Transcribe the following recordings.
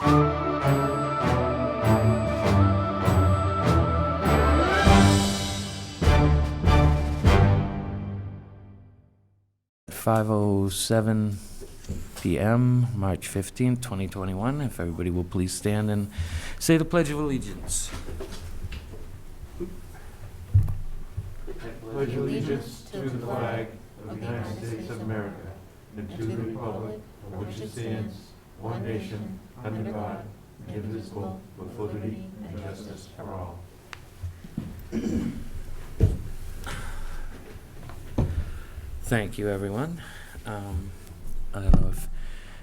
.507 p.m., March 15th, 2021. If everybody will please stand and say the Pledge of Allegiance. Pledge allegiance to the flag of the United States of America and to the republic for which it stands, one nation, under God, indivisible, with liberty and justice for all. Thank you, everyone. I don't know if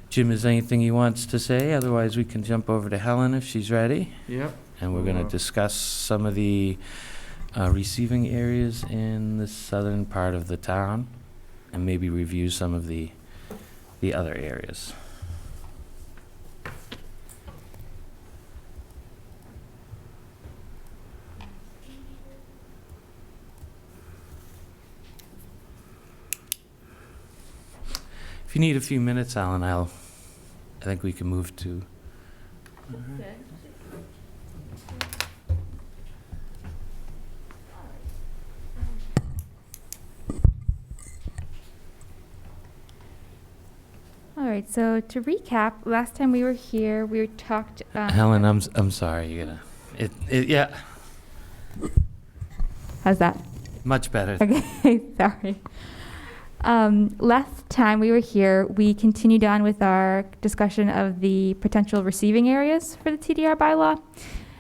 Jim has anything he wants to say. Otherwise, we can jump over to Helen if she's ready. Yep. And we're going to discuss some of the receiving areas in the southern part of the town and maybe review some of the other areas. If you need a few minutes, Alan, I think we can move to. All right, so to recap, last time we were here, we talked. Helen, I'm sorry. You gotta. Yeah. How's that? Much better. Okay, sorry. Last time we were here, we continued on with our discussion of the potential receiving areas for the TDR bylaw.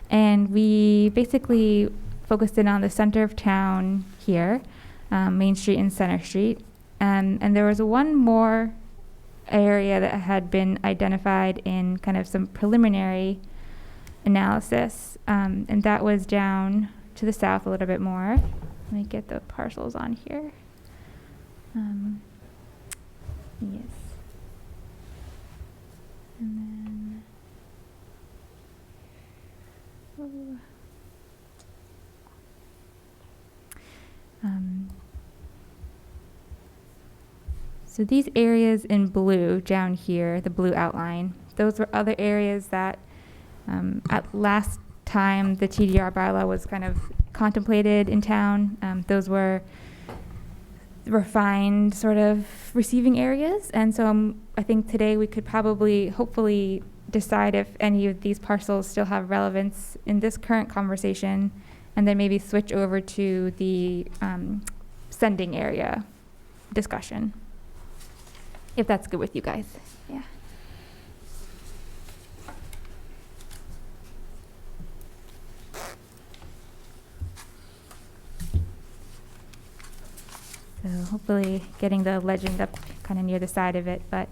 And we basically focused in on the center of town here, Main Street and Center Street. And there was one more area that had been identified in kind of some preliminary analysis. And that was down to the south a little bit more. Let me get the parcels on here. Yes. And then, so these areas in blue down here, the blue outline, those were other areas that at last time the TDR bylaw was kind of contemplated in town. Those were refined sort of receiving areas. And so I think today we could probably, hopefully, decide if any of these parcels still have relevance in this current conversation, and then maybe switch over to the sending area discussion, if that's good with you guys. Yeah. So hopefully getting the legend up kind of near the side of it, but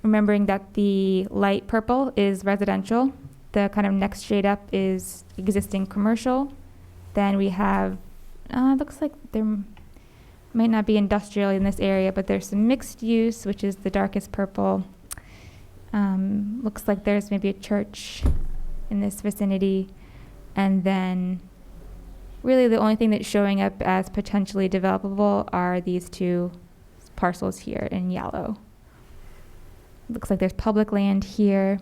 remembering that the light purple is residential, the kind of next shade up is existing commercial. Then we have, looks like there might not be industrial in this area, but there's some mixed use, which is the darkest purple. Looks like there's maybe a church in this vicinity. And then really the only thing that's showing up as potentially developable are these two parcels here in yellow. Looks like there's public land here.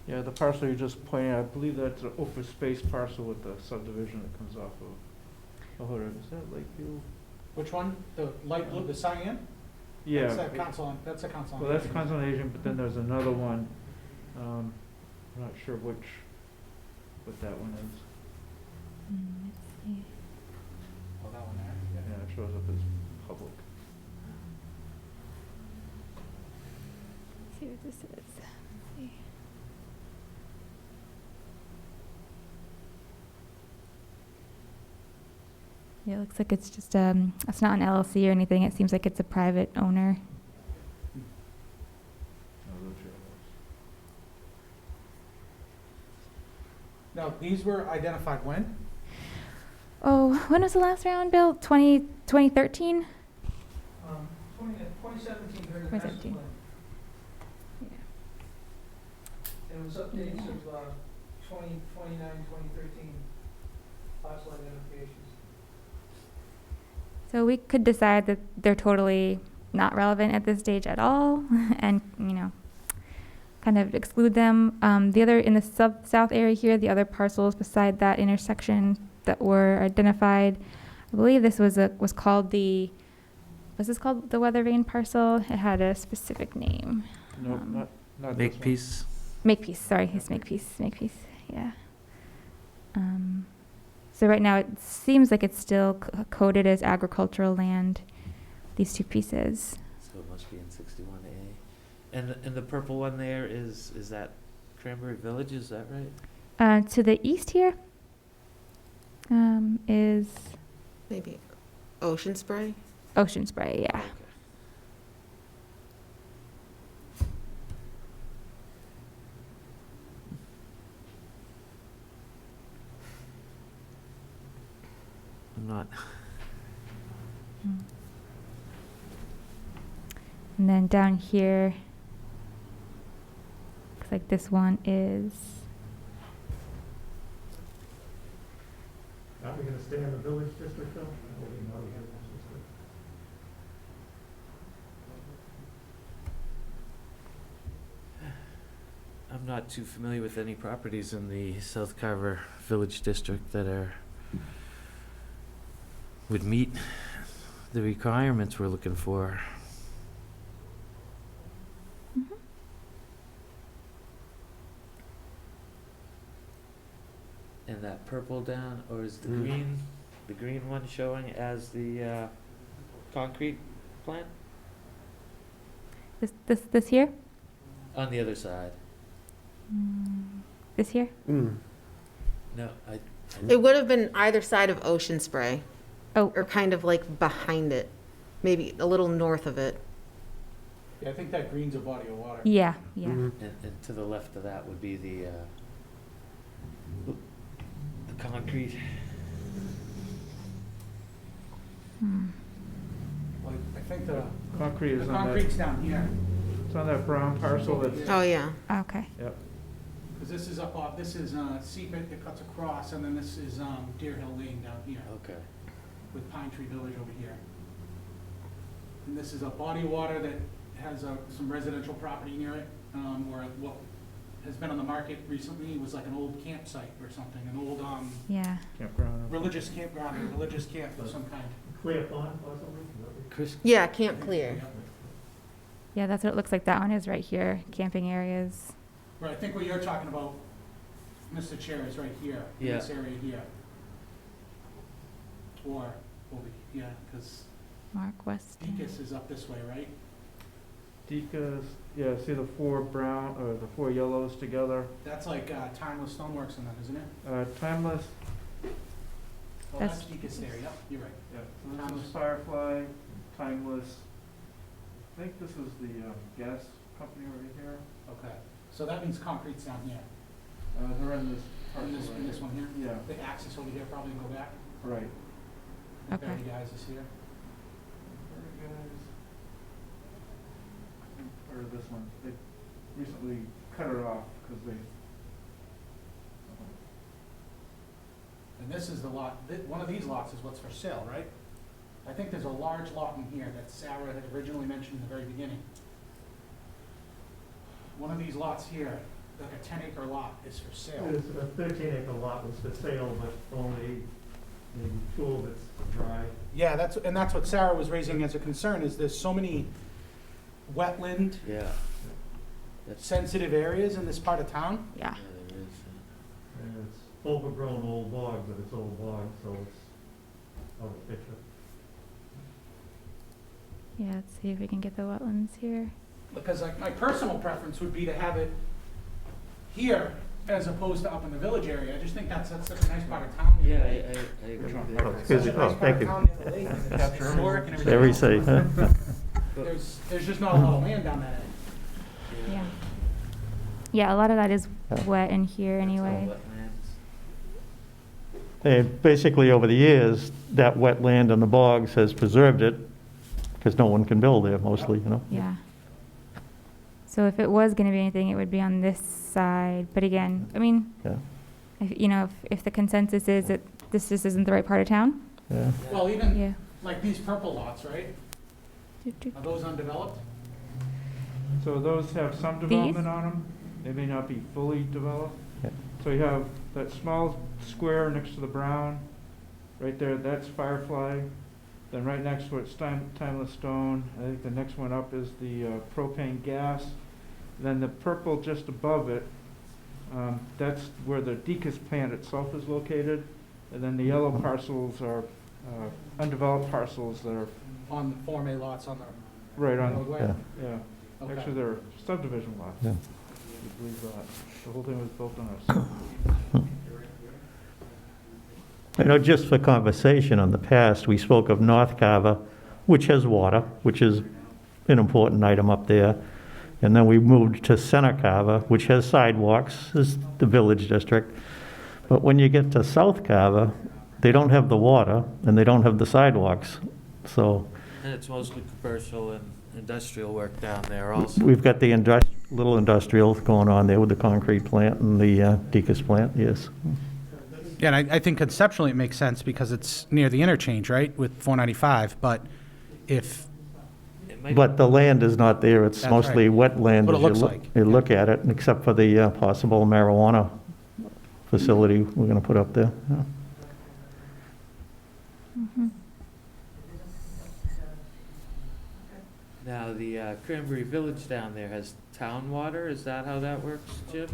Yeah, the parcel you just pointed out, I believe that's an open space parcel with the subdivision that comes off of. Oh, hold on, is that Lakeview? Which one? The light blue, the cyan? Yeah. That's a council, that's a council. Well, that's Council on Aging, but then there's another one. I'm not sure what that one is. Let's see. Oh, that one there? Yeah, it shows up as public. Let's see what this is. Let's see. Yeah, it looks like it's just, it's not an LLC or anything. It seems like it's a private owner. Now, these were identified when? Oh, when was the last round, Bill? 2013? 2017 during the master 2017. plan. Yeah. And it was updates of 2013 parcel identifications. So we could decide that they're totally not relevant at this stage at all and, kind of exclude them. The other, in the south area here, the other parcels beside that intersection that were identified, I believe this was called was this called the Weather Vane parcel? It had a specific name. No, not this Make one. peace. Makepeace, sorry, it's Makepeace, yeah. So right now, it seems like it's still coded as agricultural land, these two pieces. So it must be in 61A. And the purple one there is that Cranberry Village, is that right? To the east here is Maybe Ocean Spray? Ocean Spray, yeah. Okay. I'm not, And then down here, looks like this one is, Are we gonna stay in the village district though? I'm not too familiar with any properties in the South Carver Village District that would meet the requirements we're looking for. Mhm. And that purple down, or is the Mm. the green one showing as the concrete plant? this here? On the other side. This here? No, It would have been either side of Ocean Spray, Oh, or kind of like behind it, maybe a little north of it. Yeah, I think that green's a body of water. yeah, yeah. and to the left of that would be the concrete. Like, I think the Concrete is on concrete's down here, it's on that brown parcel that's, Oh, yeah. Okay. yep. because this is up off, this is Seepit that cuts across, and then this is Deer Hill Lane down here, Okay. with Pine Tree Village over here. And this is a body of water that has some residential property near it, or what has been on the market recently was like an old campsite or something, an old Yeah. Campground. religious campground, or religious camp of some kind. Clear pond possibly? Chris, Yeah, Camp Clear. Yeah, that's what it looks like that one is right here, camping areas. Right, I think what you're talking about, Mr. Chair, is right here, in Yeah. this area here. Or, yeah, because Mark Weston. Deacon's is up this way, right? Deca's, yeah, see the four brown, or the four yellows together. That's like Timeless Stoneworks and that, isn't it? Timeless, Oh, That's- that's Deacon's there, yep, you're right. yeah, so this is Firefly, Timeless. I think this is the gas company over here. Okay, so that means concrete's down here, They're in this in parcel this, right in this one here? here. The axis over here probably go back, Yeah, right. and Okay. Barry Guys is here. There guys. Or this one, they recently cut it off because they. And this is the lot, one of these lots is what's for sale, right? I think there's a large lot in here that Sarah had originally mentioned in the very beginning. One of these lots here, like a 10-acre lot, is for sale. It's a 13-acre lot was for sale, but only maybe 2 of it's dry. Yeah, that's what Sarah was raising as a concern, is there's so many wetland yeah. That's, sensitive areas in this part of town. Yeah. yeah, there is. And it's overgrown old bog, but it's old bog, so it's out of picture. Yeah, let's see if we can get the wetlands here. Because like my personal preference would be to have it here as opposed to up in the village area. I just think that's such a nice part of town. Yeah, I agree. Oh, It's excuse such me. a nice Oh, part thank of you. town near the lake, and it's historic and everything. Very else. safe, huh? There's just not a lot of land down that end. Yeah. Yeah, a lot of that is Yeah. wet in here That's all anyway. wetlands. And basically, over the years, that wetland and the bogs has preserved it, because no one can build there mostly, you know? Yeah. So if it was gonna be anything, it would be on this side. But again, I mean, Yeah. if the consensus is that this just isn't the right part of town, Yeah. Well, even yeah. like these purple lots, right? Are those undeveloped? So those have some development on them. They may not be fully developed. Yeah. So you have that small square next to the brown, right there, that's Firefly. Then right next to it's Timeless Stone. I think the next one up is the propane gas. Then the purple just above it, that's where the Deacon's plant itself is located. And then the yellow parcels are undeveloped parcels that are On the Form A lots on the right on, roadway? Yeah. yeah. Okay. Actually, they're subdivision lots. Yeah. You believe that. The whole thing was built on a subdivision. You know, just for conversation, in the past, we spoke of North Carver, which has water, which is an important item up there. And then we moved to Center Carver, which has sidewalks, is the village district. But when you get to South Carver, they don't have the water and they don't have the sidewalks. So And it's mostly commercial and industrial work down there also. we've got the little industrial going on there with the concrete plant and the Deacon's plant, yes. Yeah, and I think conceptually it makes sense because it's near the interchange, right, with 495, but if, It might- But the land is not there, it's That's mostly wetland. What it as you looks look- like. You look at it, except for the possible marijuana facility we're gonna put up there. Yeah. Mhm. Now, the Cranberry Village down there has town water, is that how that works, Jim?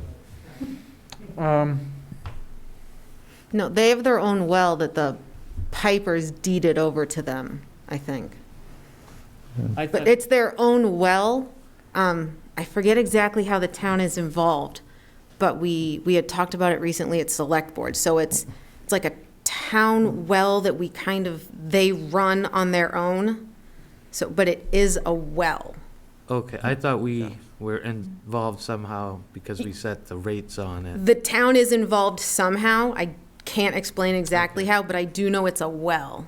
No, they have their own well that the pipers deeded over to them, I think. I But thought, it's their own well. I forget exactly how the town is involved, but we had talked about it recently at Select Board. So it's like a town well that they run on their own. So, but it is a well. okay, I thought we were involved somehow because we set the rates on it. The town is involved somehow. I can't explain exactly how, but I do know it's a well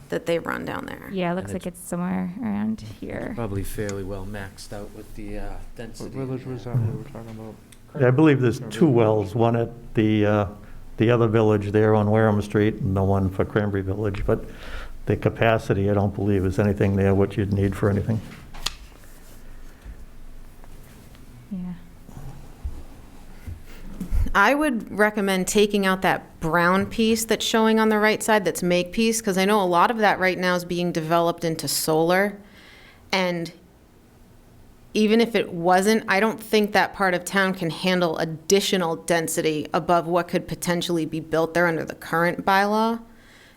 that they run down there. Yeah, it looks And like it's somewhere around here. Probably fairly well maxed out with the What density. village was that we were talking about? Yeah, I believe there's two wells, one at the other village there on Wareham Street and the one for Cranberry Village, but the capacity, I don't believe is anything there what you'd need for anything. Yeah. I would recommend taking out that brown piece that's showing on the right side, that's Makepeace, because I know a lot of that right now is being developed into solar. And even if it wasn't, I don't think that part of town can handle additional density above what could potentially be built there under the current bylaw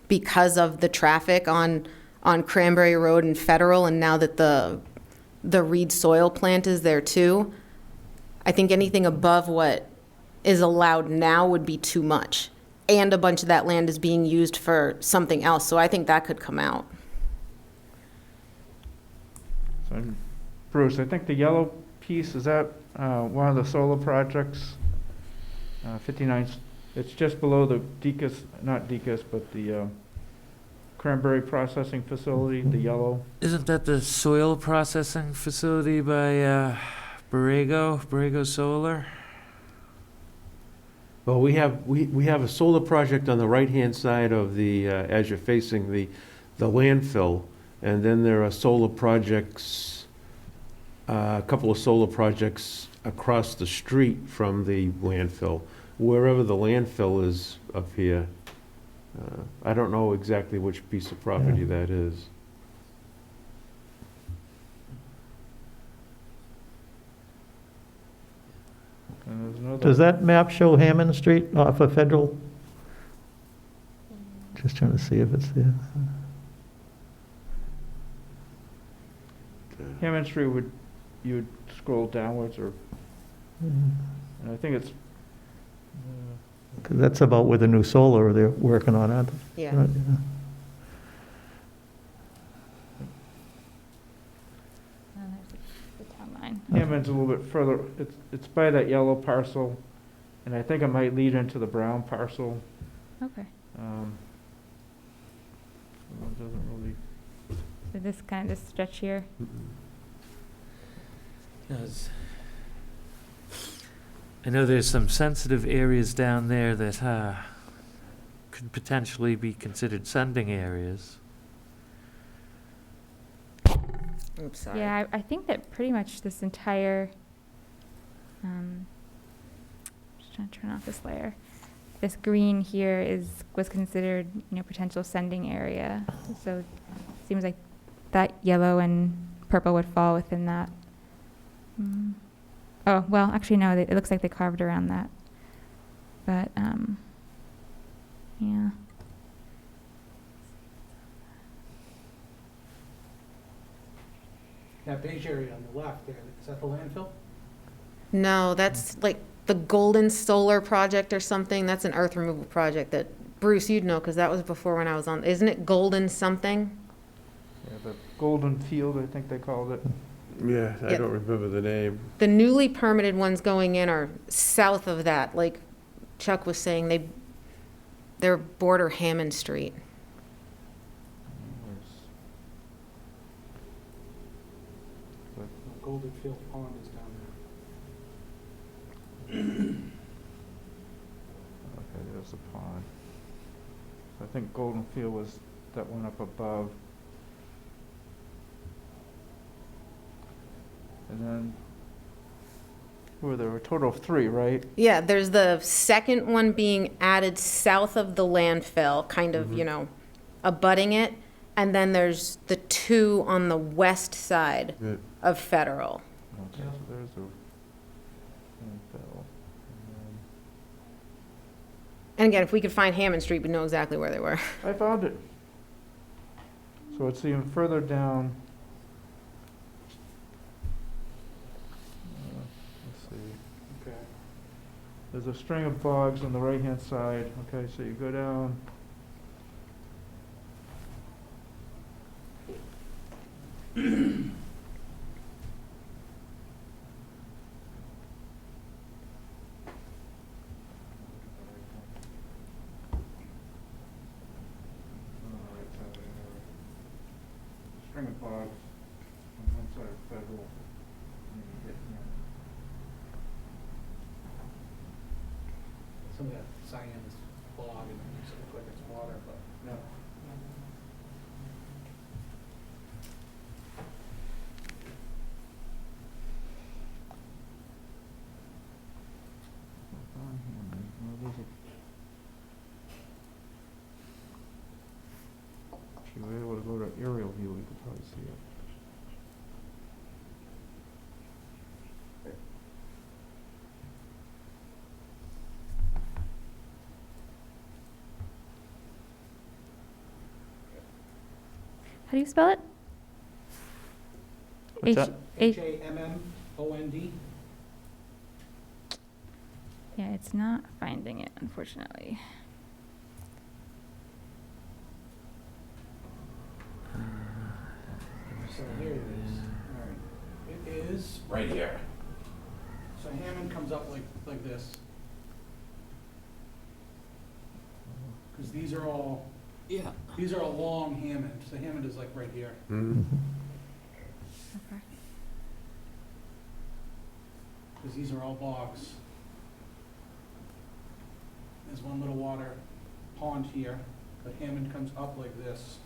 because of the traffic on Cranberry Road and Federal, and now that the Reed soil plant is there too. I think anything above what is allowed now would be too much. And a bunch of that land is being used for something else, so I think that could come out. So, Bruce, I think the yellow piece, is that one of the solar projects? 59, it's just below the Deacon's, not Deacon's, but the Cranberry Processing Facility, the yellow. Isn't that the soil processing facility by Borrego Solar? Well, we have a solar project on the right-hand side of the, as you're facing the landfill, and then there are solar projects, a couple of solar projects across the street from the landfill. Wherever the landfill is up here, I don't know exactly which piece of property Yeah. that is. And there's another. Does that map show Hammond Street off of Federal? Just trying to see if it's there. Hammond Street you would scroll downwards, or, and I think it's, 'Cause that's about where the new solar they're working on, aren't they? Yeah. Right, There's the town line. Hammond's a little bit further, it's by that yellow parcel, and I think it might lead into the brown parcel. Okay. So it doesn't really, So this kind of stretch here. Yes. I know there's some sensitive areas down there that could potentially be considered sending areas. Oops, sorry. Yeah, I think that pretty much this entire, just trying to turn off this layer. This green here was considered, potential sending area. So it seems like that yellow and purple would fall within that. Oh, well, actually, no, it looks like they carved around that. But, yeah. That beige area on the left there, is that the landfill? No, that's like the Golden Solar Project or something. That's an earth removal project that, Bruce, you'd know, because that was before when I was on, isn't it Golden something? Yeah, the Golden Field, I think they called it. Yeah, I Yep. don't remember the name. The newly permitted ones going in are south of that, like Chuck was saying, they're border Hammond Street. Golden Field Pond is down there. Okay, there's the pond. So I think Golden Field was that one up above. And then, there were a total of 3, right? Yeah, there's the second one being added south of the landfill, kind of, abutting it. And then there's the 2 on the west side Yeah. of Federal. Okay, so there's the landfill. And again, if we could find Hammond Street, we'd know exactly where they were. I found it. So it's even further down. Let's see. Okay. There's a string of bogs on the right-hand side. Okay, so you go down. String of bogs on one side of Federal. And you get here. Some of that cyan is bog and it makes it look like it's water, but no. If you were able to go to aerial view, you could probably see it. How do you spell it? What's that? Hammond. Yeah, it's not finding it, unfortunately. So here it is. All right. It is right here. So Hammond comes up like this. Because these are all long Hammond. So Hammond is like right here. Mhm. Okay. Because these are all bogs. There's one little water pond here, but Hammond comes up like this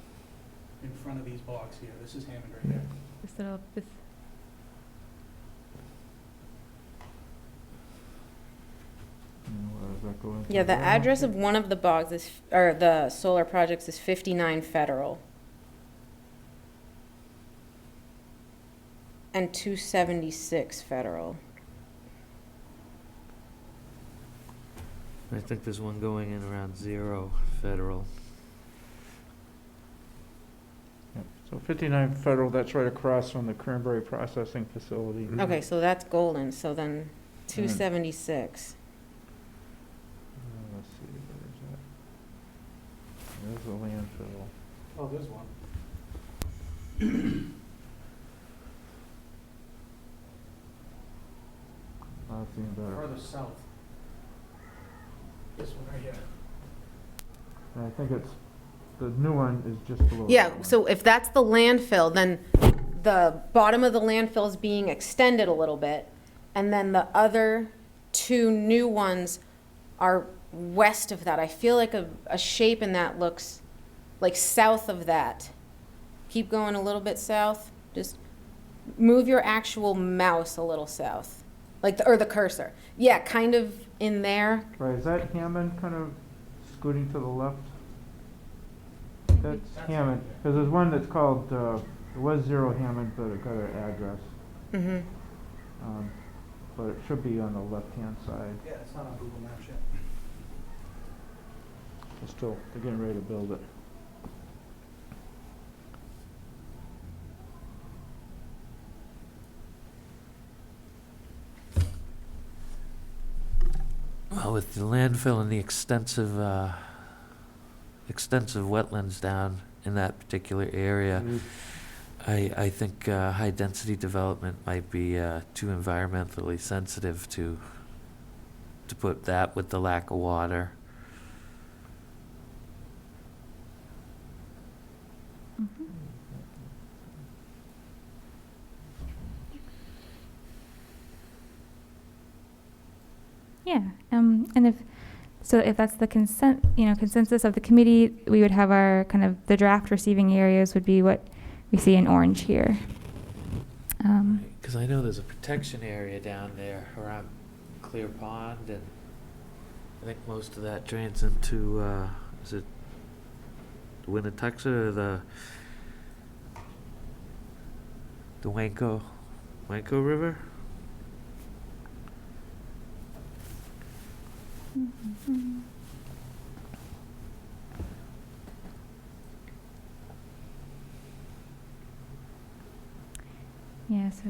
in front of these bogs here. This is Hammond right here. This Where does that go into? Yeah, the there? address of one of the bogs is, or the solar projects is 59 Federal. And 276 Federal. I think there's one going in around 0 Federal. Yep. So 59 Federal, that's right across from the Cranberry Processing Facility. Mhm. Okay, so that's Golden, so then 276. Let's see, where is that? There's the landfill. Oh, there's one. That's even better. Further south. This one right here. And I think it's, the new one is just below. Yeah, that one. so if that's the landfill, then the bottom of the landfill is being extended a little bit, and then the other two new ones are west of that. I feel like a shape in that looks like south of that. Keep going a little bit south. Just move your actual mouse a little south, like or the cursor. Yeah, kind of in there. Right, is that Hammond kind of scooting to the left? That's Hammond, because there's one that's called, it was 0 Hammond, but it got an address. Mm-hmm. But it should be on the left-hand side. Yeah, it's not on Google Maps yet. They're getting ready to build it. Well, with the landfill and the extensive wetlands down in that particular area, I think high-density development might be too environmentally sensitive to put that with the lack of water. Mhm. Yeah, and if that's the consensus of the committee, we would have our kind of the draft receiving areas would be what we see in orange here. Because I know there's a protection area down there around Clear Pond, and I think most of that drains into, is it the Winnetoxet or the Wanko River? Mhm. Yeah, so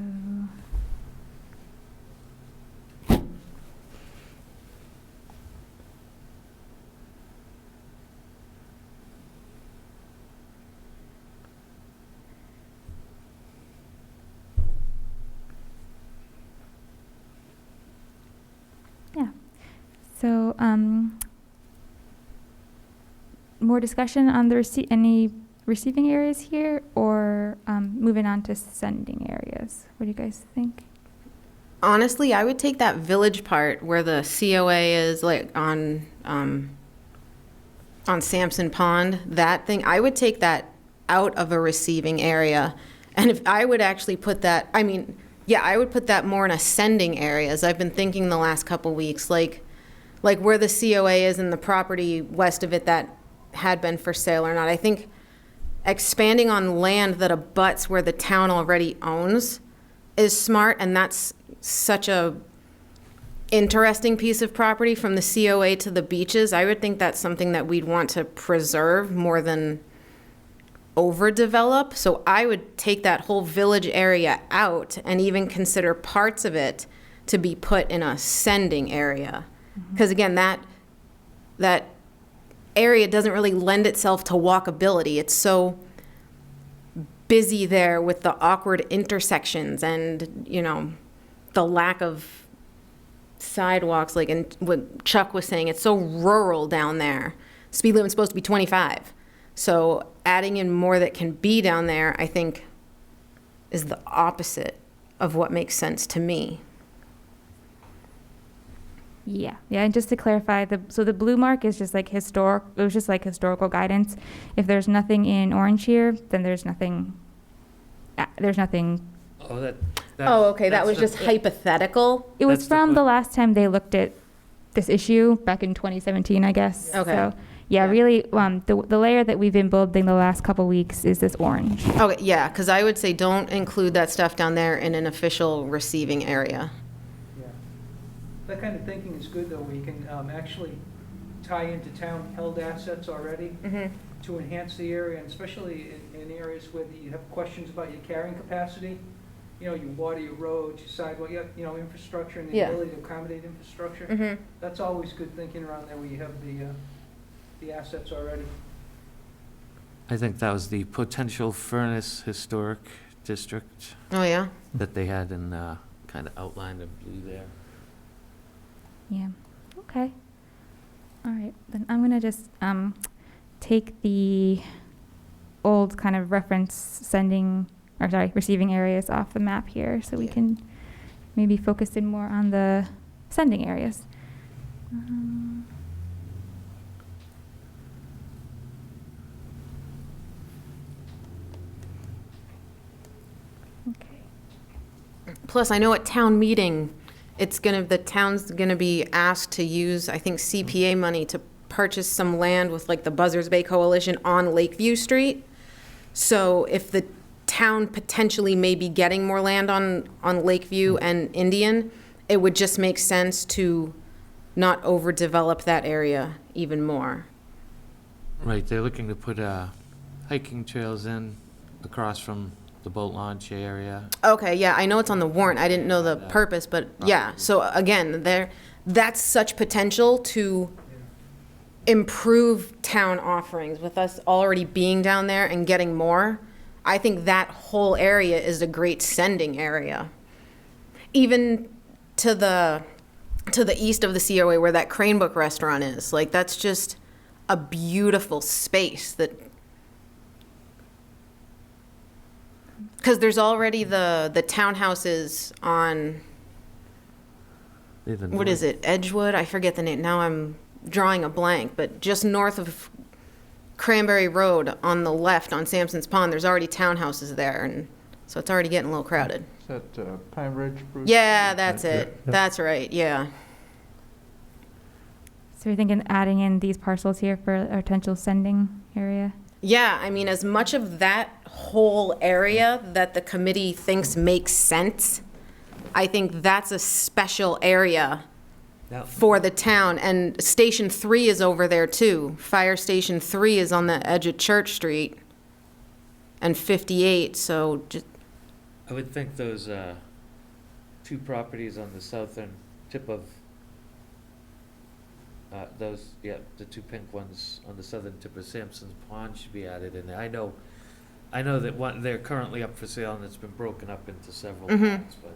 yeah. So, more discussion on the any receiving areas here, or moving on to sending areas? What do you guys think? Honestly, I would take that village part where the COA is, like on Sampson Pond. That thing, I would take that out of a receiving area, and if I would actually put that, I mean, yeah, I would put that more in a sending area. As I've been thinking the last couple weeks, like where the COA is and the property west of it that had been for sale or not. I think expanding on land that abuts where the town already owns is smart, and that's such a interesting piece of property from the COA to the beaches. I would think that's something that we'd want to preserve more than overdevelop. So I would take that whole village area out and even consider parts of it to be put in a sending area. Because again, that area doesn't really lend itself to walkability. It's so busy there with the awkward intersections and, the lack of sidewalks, like, and what Chuck was saying, it's so rural down there. Speed limit's supposed to be 25. So adding in more that can be down there, I think, is the opposite of what makes sense to me. Yeah, and just to clarify, the blue mark is just like historical guidance. If there's nothing in orange here, then there's nothing. Oh, That was just hypothetical. It was That's the from the point. last time they looked at this issue back in 2017, I guess. Okay. So, yeah, really, the layer that we've been building the last couple weeks is this orange. Okay, yeah, because I would say don't include that stuff down there in an official receiving area. Yeah. That kind of thinking is good, though, where you can actually tie into town-held assets already to enhance the area, and especially in areas where you have questions about your carrying capacity. Your water, your roads, your sidewalk, infrastructure, and the Yeah. ability to accommodate infrastructure. That's always good thinking around there where you have the assets already. I think that was the potential furnace historic district Oh, yeah? that they had in kind of outlined in blue there. Yeah. Okay. All right. Then I'm gonna just take the old kind of reference receiving areas off the map here, so we Yeah. can maybe focus in more on the sending areas. Um, Okay. Plus, I know at town meeting, the town's gonna be asked to use, I think, CPA money to purchase some land with like the Buzzards Bay Coalition on Lakeview Street. So if the town potentially may be getting more land on Lakeview and Indian, it would just make sense to not overdevelop that area even more. Right, they're looking to put hiking trails in across from the boat launch area. Okay, yeah, I know it's on the warrant. I didn't know the purpose, but yeah. So again, that's such potential to improve town offerings with us already being down there and getting more. I think that whole area is a great sending area. Even to the east of the COA where that Cranebrook restaurant is, like that's just a beautiful space that, because there's already the townhouses on, what is it, Edgewood? I forget the name. Now I'm drawing a blank, but just north of Cranberry Road on the left on Sampson's Pond, there's already townhouses there, and so it's already getting a little crowded. Is that Pine Ridge, Bruce? Yeah, that's it. Yeah. That's right, yeah. So you're thinking adding in these parcels here for a potential sending area? Yeah, I mean, as much of that whole area that the committee thinks makes sense, I think that's a special area Now, for the town. And Station 3 is over there too. Fire Station 3 is on the edge of Church Street and 58, so just, I would think those two properties on the southern tip of the two pink ones on the southern tip of Sampson's Pond should be added in there. I know that they're currently up for sale and it's been broken up into several lots, but.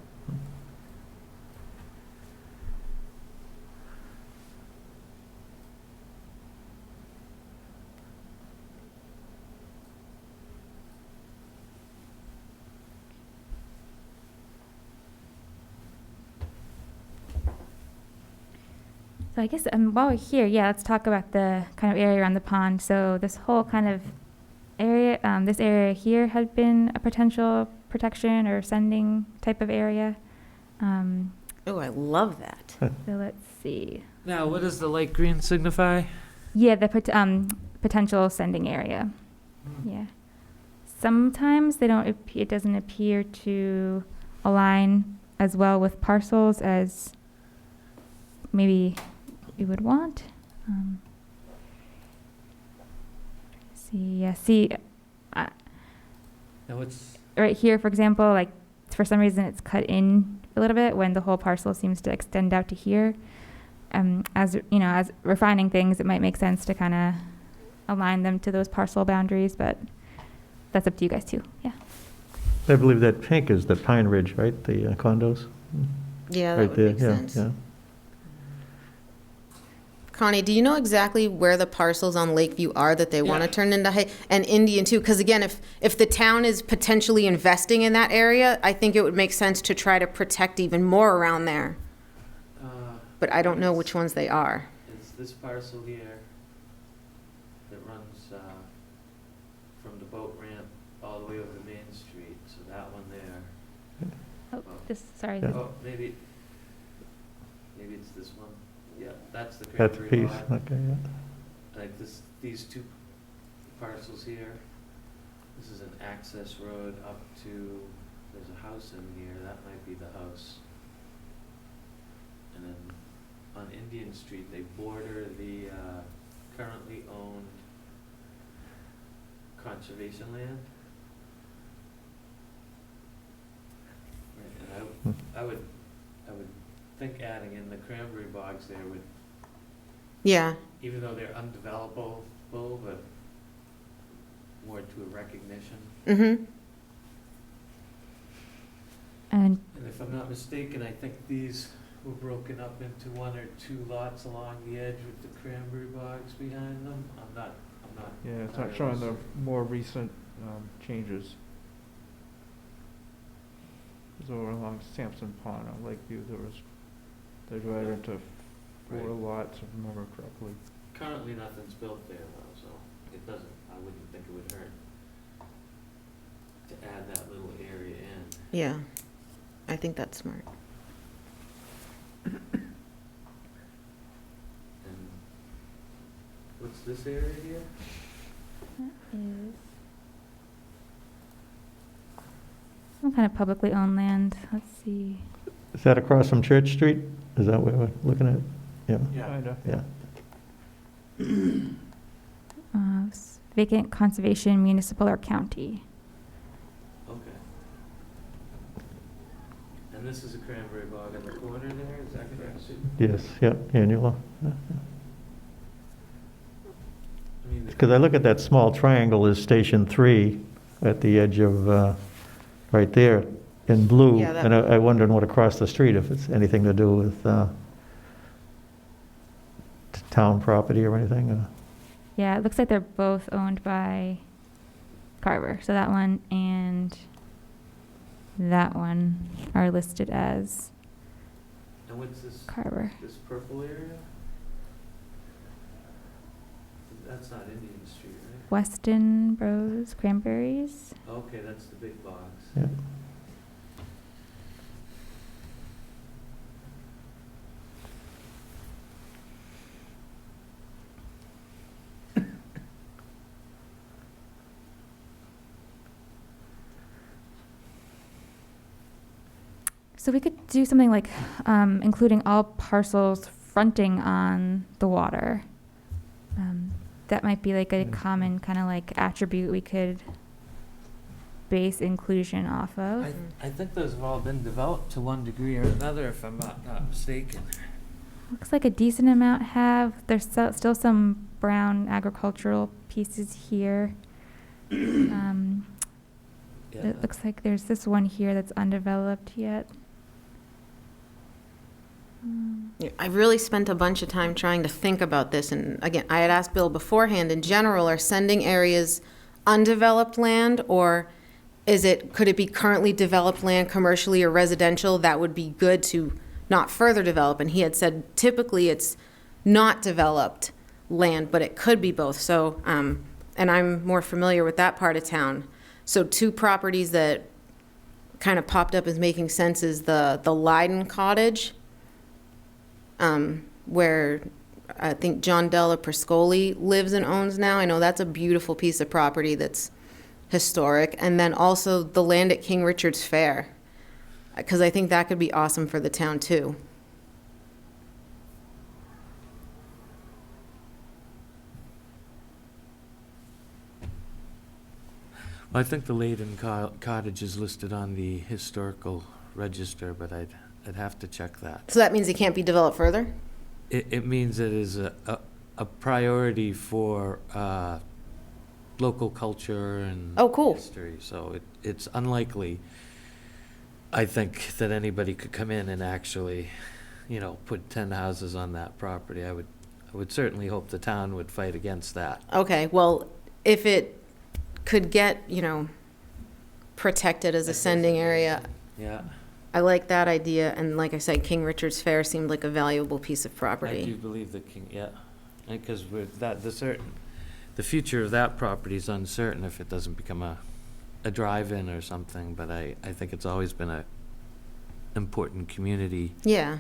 So I guess while we're here, yeah, let's talk about the kind of area around the pond. So this whole kind of area, this area here had been a potential protection or sending type of area. oh, I love that. So let's see. Now, what does the light green signify? Yeah, the potential sending area. Yeah. Sometimes they don't. It doesn't appear to align as well with parcels as maybe you would want. See, Now, it's right here, for example, like for some reason it's cut in a little bit when the whole parcel seems to extend out to here. As you know, as refining things, it might make sense to kind of align them to those parcel boundaries, but that's up to you guys too. Yeah. I believe that pink is the Pine Ridge, right, the condos? Yeah, Right that there, would make yeah, sense. yeah. Connie, do you know exactly where the parcels on Lakeview are that they want to Yeah. turn into and Indian too? Because again, if the town is potentially investing in that area, I think it would make sense to try to protect even more around there. But I don't know which ones they are. It's this parcel here that runs from the boat ramp all the way over to Main Street, so that one there. Oh, sorry. Yeah. Oh, maybe it's this one. Yeah, that's the That's a Cranberry piece, lot. okay, yeah. Like these two parcels here, this is an access road up to, there's a house in here, that might be the house. And then on Indian Street, they border the currently owned conservation land. Right, and I would think adding in the cranberry bogs there would, Yeah. even though they're undevelopable, but more to a recognition. Mm-hmm. And And if I'm not mistaken, I think these were broken up into one or two lots along the edge with the cranberry bogs behind them. I'm not. Yeah, it's not showing the more recent changes. So along Sampson Pond on Lakeview, there was They're divided into 4 Right. lots, if I remember correctly. Currently, nothing's built there though, so it doesn't, I wouldn't think it would hurt to add that little area in. Yeah, I think that's smart. And what's this area here? Is some kind of publicly owned land. Let's see. Is that across from Church Street? Is that what we're looking at? Yeah, Yeah. Kinda. yeah. Vacant conservation, municipal or county. Okay. And this is a cranberry bog in the corner there, is that correct, Sue? Yes, yeah, annual. I mean, Because I look at that small triangle as Station 3 at the edge of, right there in blue. Yeah, that- And I wondering what across the street, if it's anything to do with town property or anything. Yeah, it looks like they're both owned by Carver. So that one and that one are listed as and what's this, Carver. this purple area? That's not Indian Street, right? Weston Bros, Cranberries. Okay, that's the big box. Yeah. So we could do something like including all parcels fronting on the water. That might be like a common kind of like attribute we could base inclusion off of. I think those have all been developed to one degree or another, if I'm not mistaken. Looks like a decent amount have. There's still some brown agricultural pieces here. It looks like there's this one here that's undeveloped yet. Yeah, I really spent a bunch of time trying to think about this, and again, I had asked Bill beforehand, in general, are sending areas undeveloped land, or could it be currently developed land, commercially or residential, that would be good to not further develop? And he had said typically it's not developed land, but it could be both. So, and I'm more familiar with that part of town. So 2 properties that kind of popped up as making sense is the Leiden Cottage, where I think John Della Priscoli lives and owns now. I know that's a beautiful piece of property that's historic. And then also the land at King Richard's Fair, because I think that could be awesome for the town too. Well, I think the Leyden Cottage is listed on the historical register, but I'd have to check that. So that means it can't be developed further? It means it is a priority for local culture and Oh, cool. history, so it's unlikely, I think, that anybody could come in and actually, put 10 houses on that property. I would certainly hope the town would fight against that. Okay, well, if it could get, protected as a sending area, Yeah, I like that idea. And like I said, King Richard's Fair seemed like a valuable piece of I do property. believe that because with that, the future of that property is uncertain if it doesn't become a drive-in or something, but I think it's always been a important community Yeah.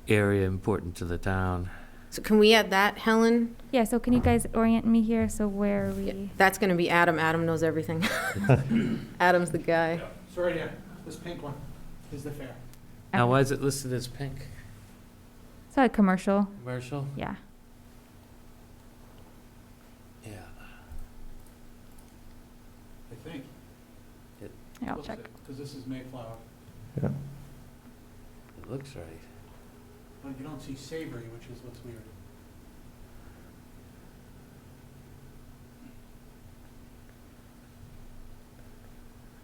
area, important to the town. So can we add that, Helen? Yeah, so can you guys orient me here? So where are we? That's going to be Adam. Adam knows everything. Adam's the guy. So right here, this pink one is the fair. Now, Okay. why is it listed as pink? So like commercial, Commercial? yeah. Yeah. I think. Yeah, I'll check. Because this is Mayflower, It looks right. but you don't see Savory, which is what's weird.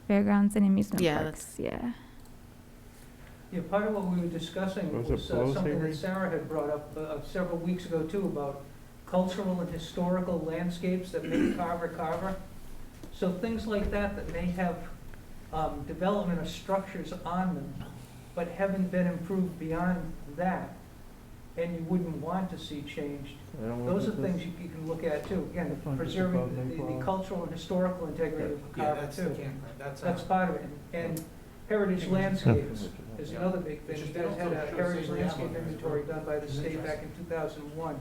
Fairgrounds and amusement Yeah, parks, yeah. Yeah, part of what we were discussing Was was it below something Savory? that Sarah had brought up several weeks ago too, about cultural and historical landscapes that make Carver. So things like that may have development of structures on them, but haven't been improved beyond that. and you wouldn't want to see changed. I don't Those are want things you can look at too. Again, This one's just preserving above Maple the Ave. cultural and historical integrity of Yeah, Carver that's the too. campground, That's part of it. And heritage landscapes is Yeah. another big thing. It's You just they guys don't had a show heritage Savory landscape Island there as inventory well. done by the Which is state back in 2001.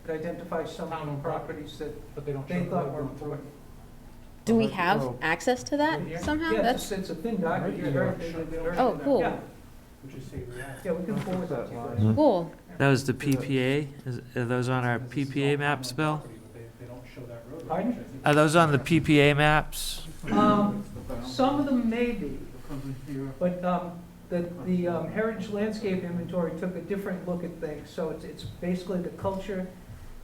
It identifies some of the Town-owned properties that But they don't show they the thought road were going through it. important. Do we Oh, have oh. access to that somehow? Yeah, That's, it's a thin document. Right It's here. very Oh, thin. cool. Yeah, Which is Savory Island. yeah, we can What's forward that that to you. line? guys. cool. That was the PPA? Are those on our Because it's PPA all maps, town-owned Bill? property, but they don't show that road. Pardon? which I think Are those on the PPA maps? Some of them may be, Comes in here. but the heritage landscape inventory took a different look at things. So it's basically the culture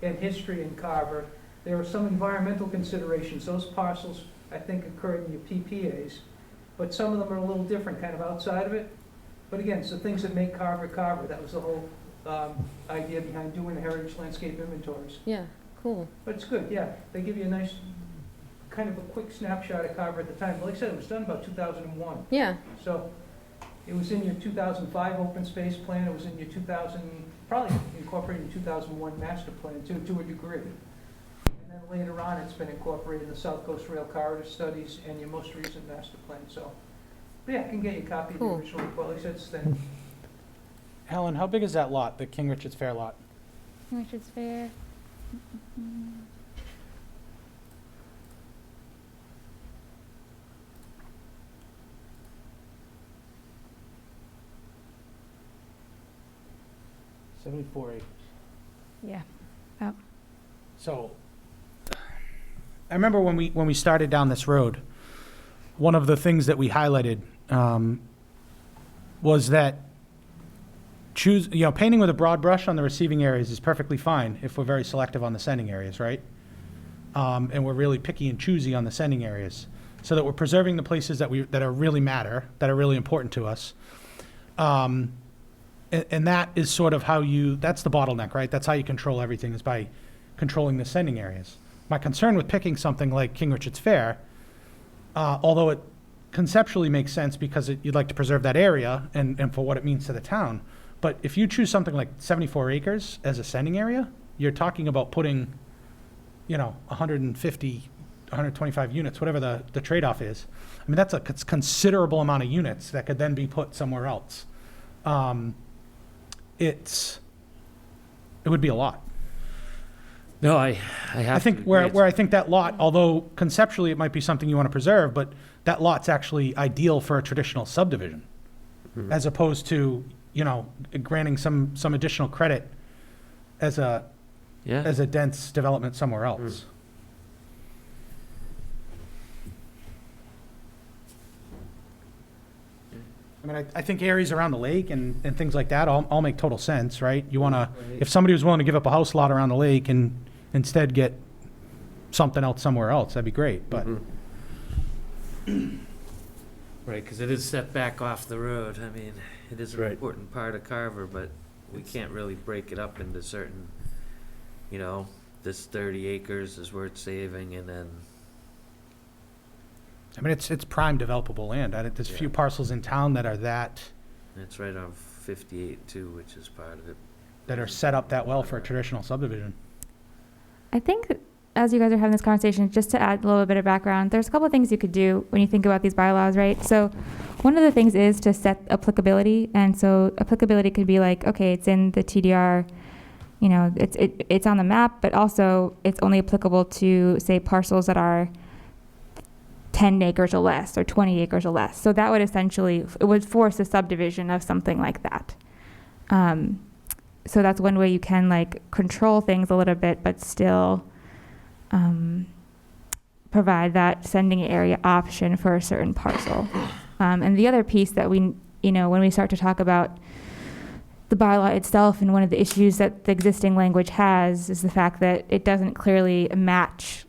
and history in Carver. There are some environmental considerations. Those parcels, I think, occurred in your PPAs, but some of them are a little different, kind of outside of it. But again, it's the things that make Carver Carver. That was the whole idea behind doing the heritage landscape inventories. Yeah, cool. But it's good, yeah. They give you a nice, kind of a quick snapshot of Carver at the time. Like I said, it was done about 2001. Yeah, So it was in your 2005 open space plan, it was in your 2000, probably incorporated in 2001 master plan too, to a degree. And then later on, it's been incorporated in the South Coast Rail Corridor Studies and your most recent master plan, so. But yeah, I can get you a copy of the Cool. original report, like I said, it's thin. Helen, how big is that lot, the King Richard's Fair lot? Which is fair. $74 acres. Yeah. So, I remember when we started down this road, one of the things that we highlighted was that painting with a broad brush on the receiving areas is perfectly fine if we're very selective on the sending areas, right? And we're really picky and choosy on the sending areas, so that we're preserving the places that are really matter, that are really important to us. And that is sort of that's the bottleneck, right? That's how you control everything, is by controlling the sending areas. My concern with picking something like King Richard's Fair, although it conceptually makes sense because you'd like to preserve that area and for what it means to the town, but if you choose something like 74 acres as a sending area, you're talking about putting, 150, 125 units, whatever the trade-off is. I mean, that's a considerable amount of units that could then be put somewhere else. It would be a lot. No, I have I think to where agree. I think that lot, although conceptually it might be something you want to preserve, but that lot's actually ideal for a traditional subdivision, as opposed to, granting some additional credit as a dense development somewhere else. I mean, I think areas around the lake and things like that all make total sense, right? You want to, if somebody was willing to give up a house lot around the lake and instead get something else somewhere else, that'd be great, but. Right, because it is set back off the road. I mean, it is an Right. important part of Carver, but we can't really break it up into certain, this 30 acres is worth saving, and then, I mean, it's prime developable land. There's few Yeah. parcels in town that are it's right on 58 too, which is part of it. that are set up that well for a traditional subdivision. I think as you guys are having this conversation, just to add a little bit of background, there's a couple of things you could do when you think about these bylaws, right? So one of the things is to set applicability. And so applicability could be like, okay, it's in the TDR, it's on the map, but also it's only applicable to, say, parcels that are 10 acres or less or 20 acres or less. So that would essentially, it would force a subdivision of something like that. So that's one way you can control things a little bit, but still provide that sending area option for a certain parcel. And the other piece that when we start to talk about the bylaw itself, and one of the issues that the existing language has is the fact that it doesn't clearly match,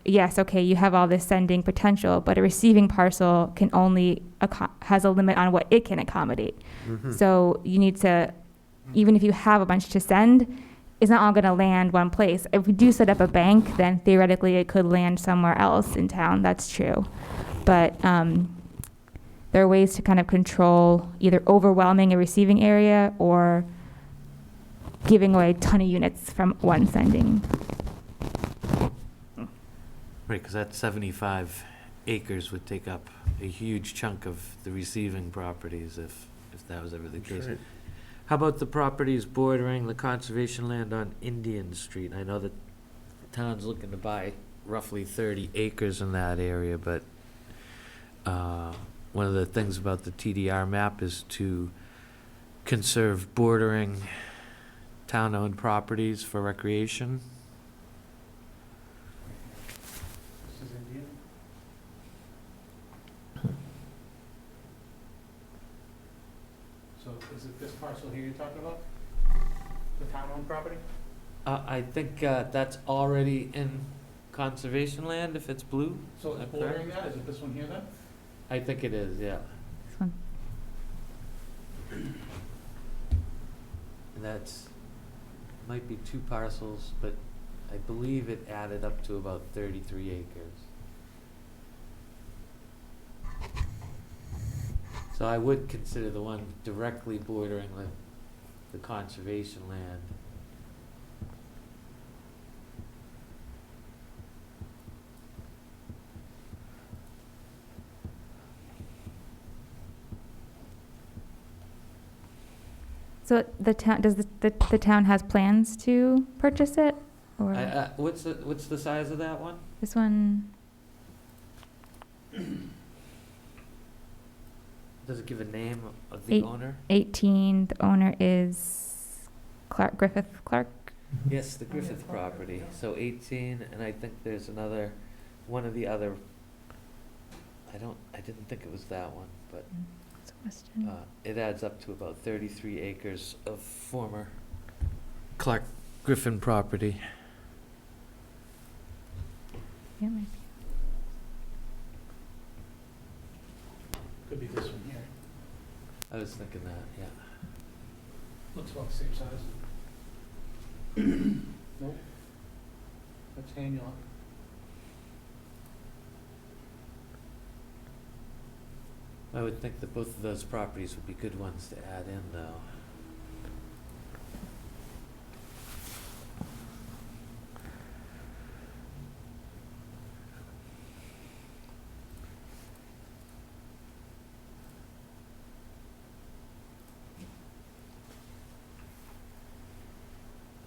yes, okay, you have all this sending potential, but a receiving parcel can only, has a limit on what it can accommodate. So you need to, even if you have a bunch to send, it's not all going to land one place. If we do set up a bank, then theoretically it could land somewhere else in town. That's true. But there are ways to kind of control either overwhelming a receiving area or giving away a ton of units from one sending. Right, because that 75 acres would take up a huge chunk of the receiving properties if that was ever the case. Right. How about the properties bordering the conservation land on Indian Street? I know that the town's looking to buy roughly 30 acres in that area, but one of the things about the TDR map is to conserve bordering town-owned properties for recreation. This is Indian. So is it this parcel here you're talking about? The town-owned property? I think that's already in conservation land if it's blue. So it's Okay. bordering that, is it this one here then? I think it is, yeah. This one. And that's, might be 2 parcels, but I believe it added up to about 33 acres. So I would consider the one directly bordering the conservation land. So the town, does the town has plans to purchase it, or What's the size of that one? this one? Does it give a name of the owner? 18, the owner is Griffith Clark. Yes, the Griffith property. So 18, and I think there's another, one of the other, I didn't think it was that one, but That's a question. it adds up to about 33 acres of former Clark Griffin property. Yeah, it might be. Could be this one here. I was thinking that, yeah. Looks about the same size. Nope. That's Hanula. I would think that both of those properties would be good ones to add in, though.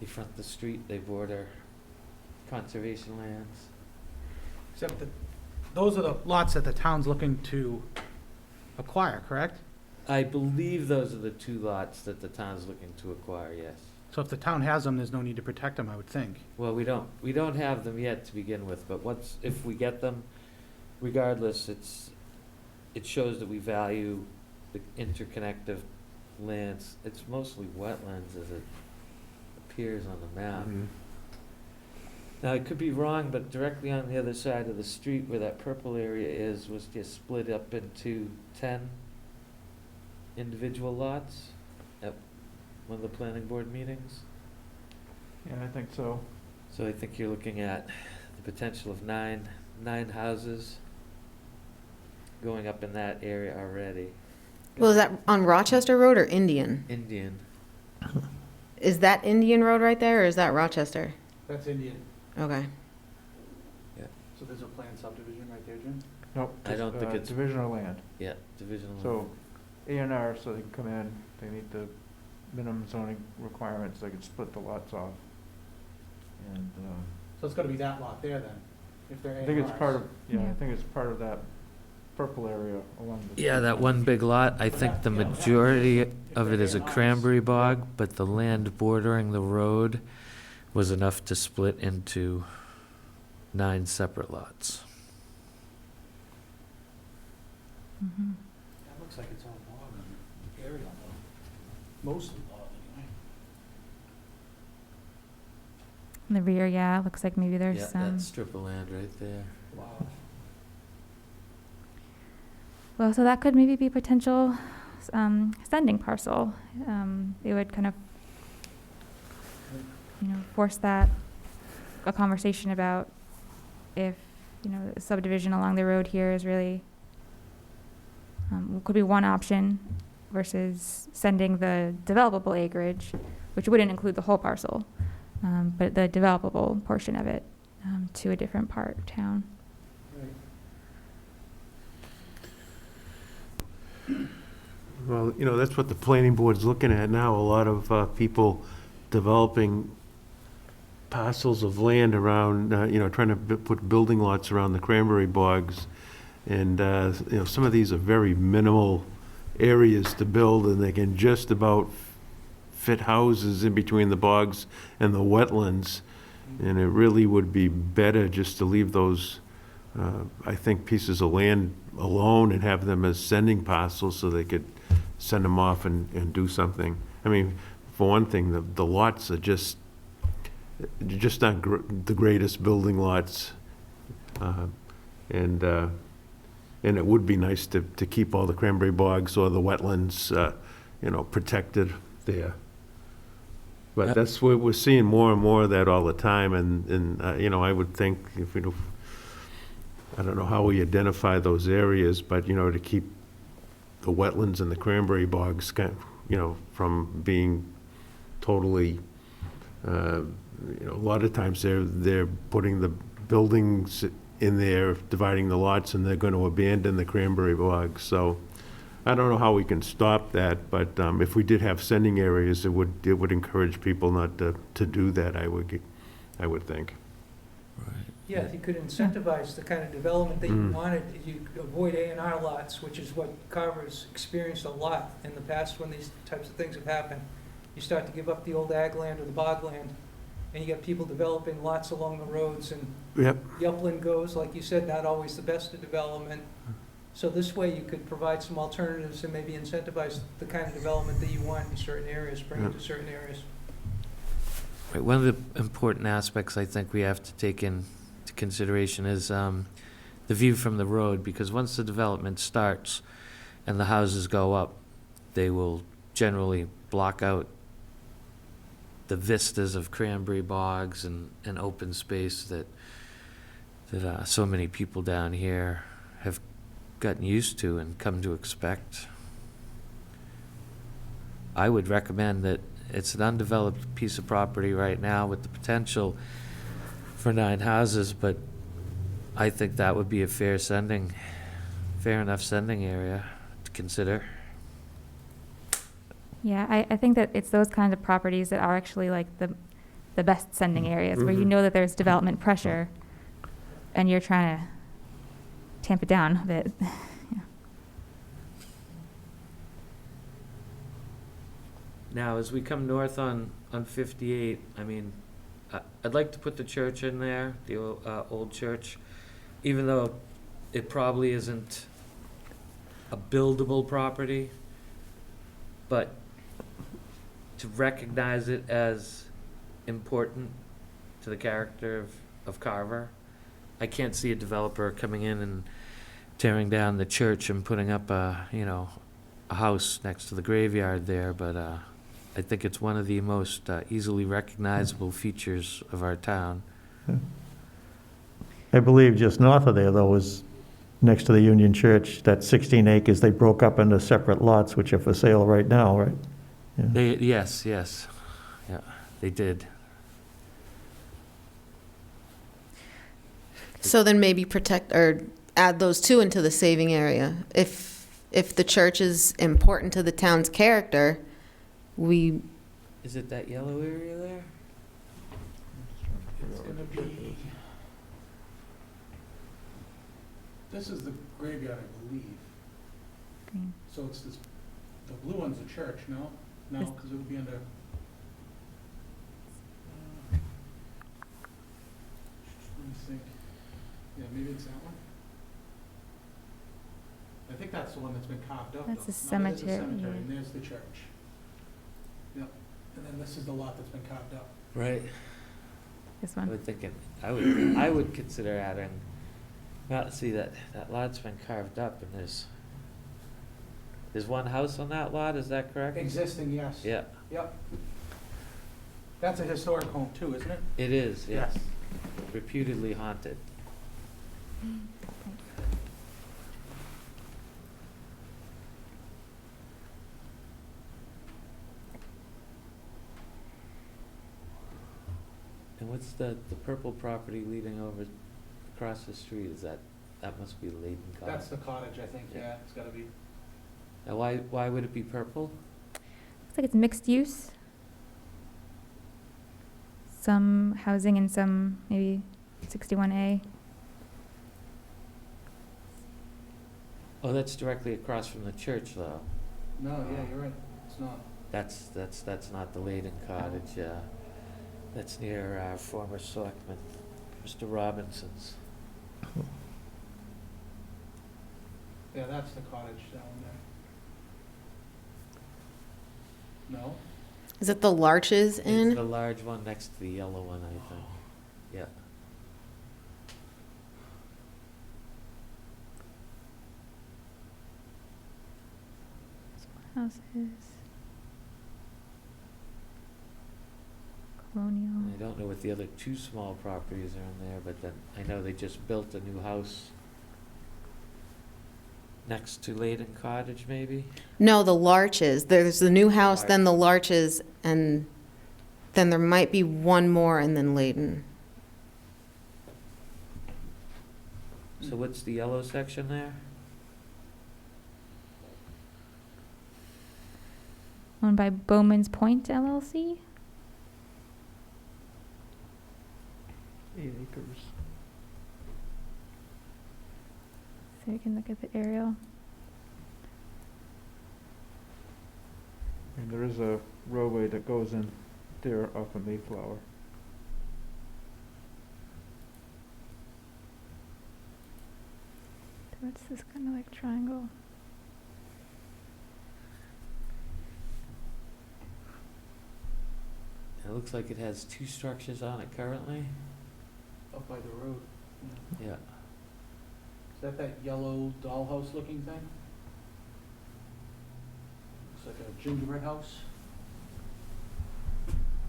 They front the street, they border conservation lands. Except that, those are the lots that the town's looking to acquire, correct? I believe those are the 2 lots that the town's looking to acquire, yes. So if the town has them, there's no need to protect them, I would think. Well, we don't have them yet to begin with, but if we get them, regardless, it shows that we value the interconnective lands. It's mostly wetlands as it appears on the map. Mhm. Now, I could be wrong, but directly on the other side of the street where that purple area is was just split up into 10 individual lots at one of the planning board meetings. Yeah, I think so. So I think you're looking at the potential of nine houses going up in that area already. Well, is that on Rochester Road or Indian? Indian. Is that Indian Road right there, or is that Rochester? That's Indian. Okay. So there's a planned subdivision right there, Jim? Nope. I don't just, think it's- divisional land. Yeah, divisional. So A&R, so they can come in, they meet the minimum zoning requirements, they can split the lots off. And, So it's gotta be that lot there then, if they're I think it's part of, Yeah. I think it's part of that purple area along the. Yeah, that one big lot, I think the majority of it is a cranberry bog, but the land bordering the road was enough to split into 9 separate lots. Mhm. That looks like it's all bog area though. Mostly bog anyway. In the rear, yeah, it looks like maybe there's Yeah, some. that strip of land right there. Wow. Well, so that could maybe be potential sending parcel. It would kind of, force a conversation about if, the subdivision along the road here is really, could be one option versus sending the developable acreage, which wouldn't include the whole parcel, but the developable portion of it, to a different part of town. Well, that's what the planning board's looking at now. A lot of people developing parcels of land around, trying to put building lots around the cranberry bogs. And, some of these are very minimal areas to build, and they can just about fit houses in between the bogs and the wetlands. And it really would be better just to leave those, I think, pieces of land alone and have them as sending parcels so they could send them off and do something. I mean, for one thing, the lots are just not the greatest building lots. And it would be nice to keep all the cranberry bogs or the wetlands, protected there. But Yep. that's what we're seeing more and more of that all the time. And I would think if I don't know how we identify those areas, but, to keep the wetlands and the cranberry bogs, from being totally, a lot of times they're putting the buildings in there, dividing the lots, and they're going to abandon the cranberry bogs. So I don't know how we can stop that, but if we did have sending areas, it would encourage people not to do that, I would think. Right. Yeah, if you could incentivize the kind of development that you wanted, you could avoid A&R lots, which is what Carver's experienced a lot in the past when these types of things have happened. You start to give up the old ag land or the bog land, and you get people developing lots along the roads, and Yep. the upland goes, like you said, not always the best of development. So this way you could provide some alternatives and maybe incentivize the kind of development that you want in certain areas, bring it to certain areas. Right, one of the important aspects I think we have to take into consideration is the view from the road, because once the development starts and the houses go up, they will generally block out the vistas of cranberry bogs and open space that so many people down here have gotten used to and come to expect. I would recommend that it's an undeveloped piece of property right now with the potential for 9 houses, but I think that would be a fair enough sending area to consider. Yeah, I think that it's those kinds of properties that are actually like the best sending areas, where you Mhm. know that there's development pressure, and you're trying to tamp it down a bit. Yeah. Now, as we come north on 58, I mean, I'd like to put the church in there, the old church, even though it probably isn't a buildable property, but to recognize it as important to the character of Carver. I can't see a developer coming in and tearing down the church and putting up a house next to the graveyard there, but I think it's one of the most easily recognizable features of our town. I believe just north of there, though, is next to the Union Church, that 16 acres they broke up into separate lots, which are for sale right now, right? Yeah. Yes, yeah, they did. So then maybe protect or add those two into the saving area. If the church is important to the town's character, Is it that yellow area there? It's gonna be, this is the graveyard, I believe. Green. So it's this, the blue one's the church, no? No, This- because it would be under. Let me think. Yeah, maybe it's that one. I think that's the one that's been carved up, though. That's the No, there's cemetery, cemetery, yeah. and there's the church. Yep, and then this is the lot that's been carved up. Right. This I one. would think I would consider adding, well, see, that lot's been carved up, and there's one house on that lot, is that correct? Existing, yes. Yeah, Yep. That's a historic home too, isn't it? it is, yeah. Yes. Reputedly haunted. what's the purple property leading over across the street? That must be Layton Cottage. That's the cottage, I think, yeah, it's gotta be. Now, why would it be purple? Looks like it's mixed use. Some housing and some maybe 61A. Oh, that's directly across from the church, though. No, yeah, you're right, it's not. That's not the Layton Cottage, that's near our former selectman, Mr. Robinson's. Yeah, that's the cottage down there. No? Is it the Larches It's Inn? the large one next to the yellow one, I think. Yeah. Houses. Colonial. I don't know what the other two small properties are in there, but then I know they just built a new house next to Layton Cottage, maybe? No, the Larches. There's the new house, then the Larches, and then there might be one more and then Layton. So what's the yellow section there? Owned by Bowman's Point LLC. 8 acres. So you can look at the aerial. And there is a roadway that goes in there off of Mayflower. What's this kind of like triangle? It looks like it has two structures on it currently. Up by the road. Yeah. Yeah. Is that that yellow dollhouse looking thing? Looks like a gingerbread house.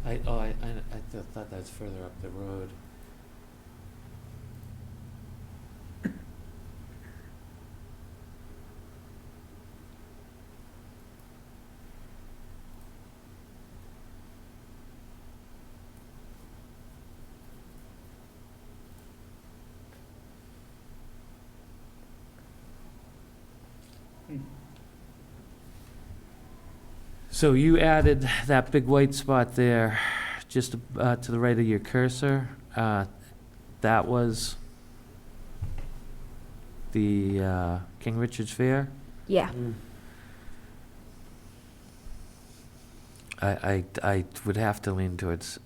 I thought that's further up the road. So you added that big white spot there, just to the right of your cursor. That was the King Richard's Fair. Yeah. I would have to lean towards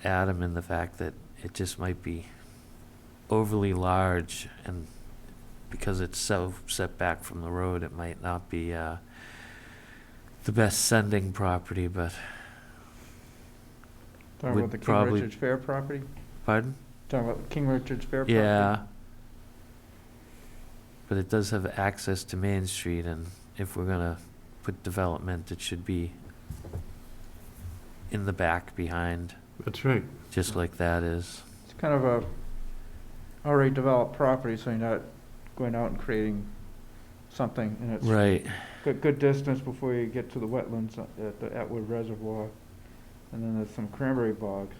Adam in the fact that it just might be overly large, and because it's so set back from the road, it might not be the best sending property, but Talking Would about the King probably- Richard's Fair property? pardon? Talking about the King Richard's Fair property? Yeah. But it does have access to Main Street, and if we're gonna put development, it should be in the back behind, That's right. just like that is. It's kind of a already developed property, so you're not going out and creating something, and it's Right. good distance before you get to the wetlands at the Atwood Reservoir, and then there's some cranberry bogs.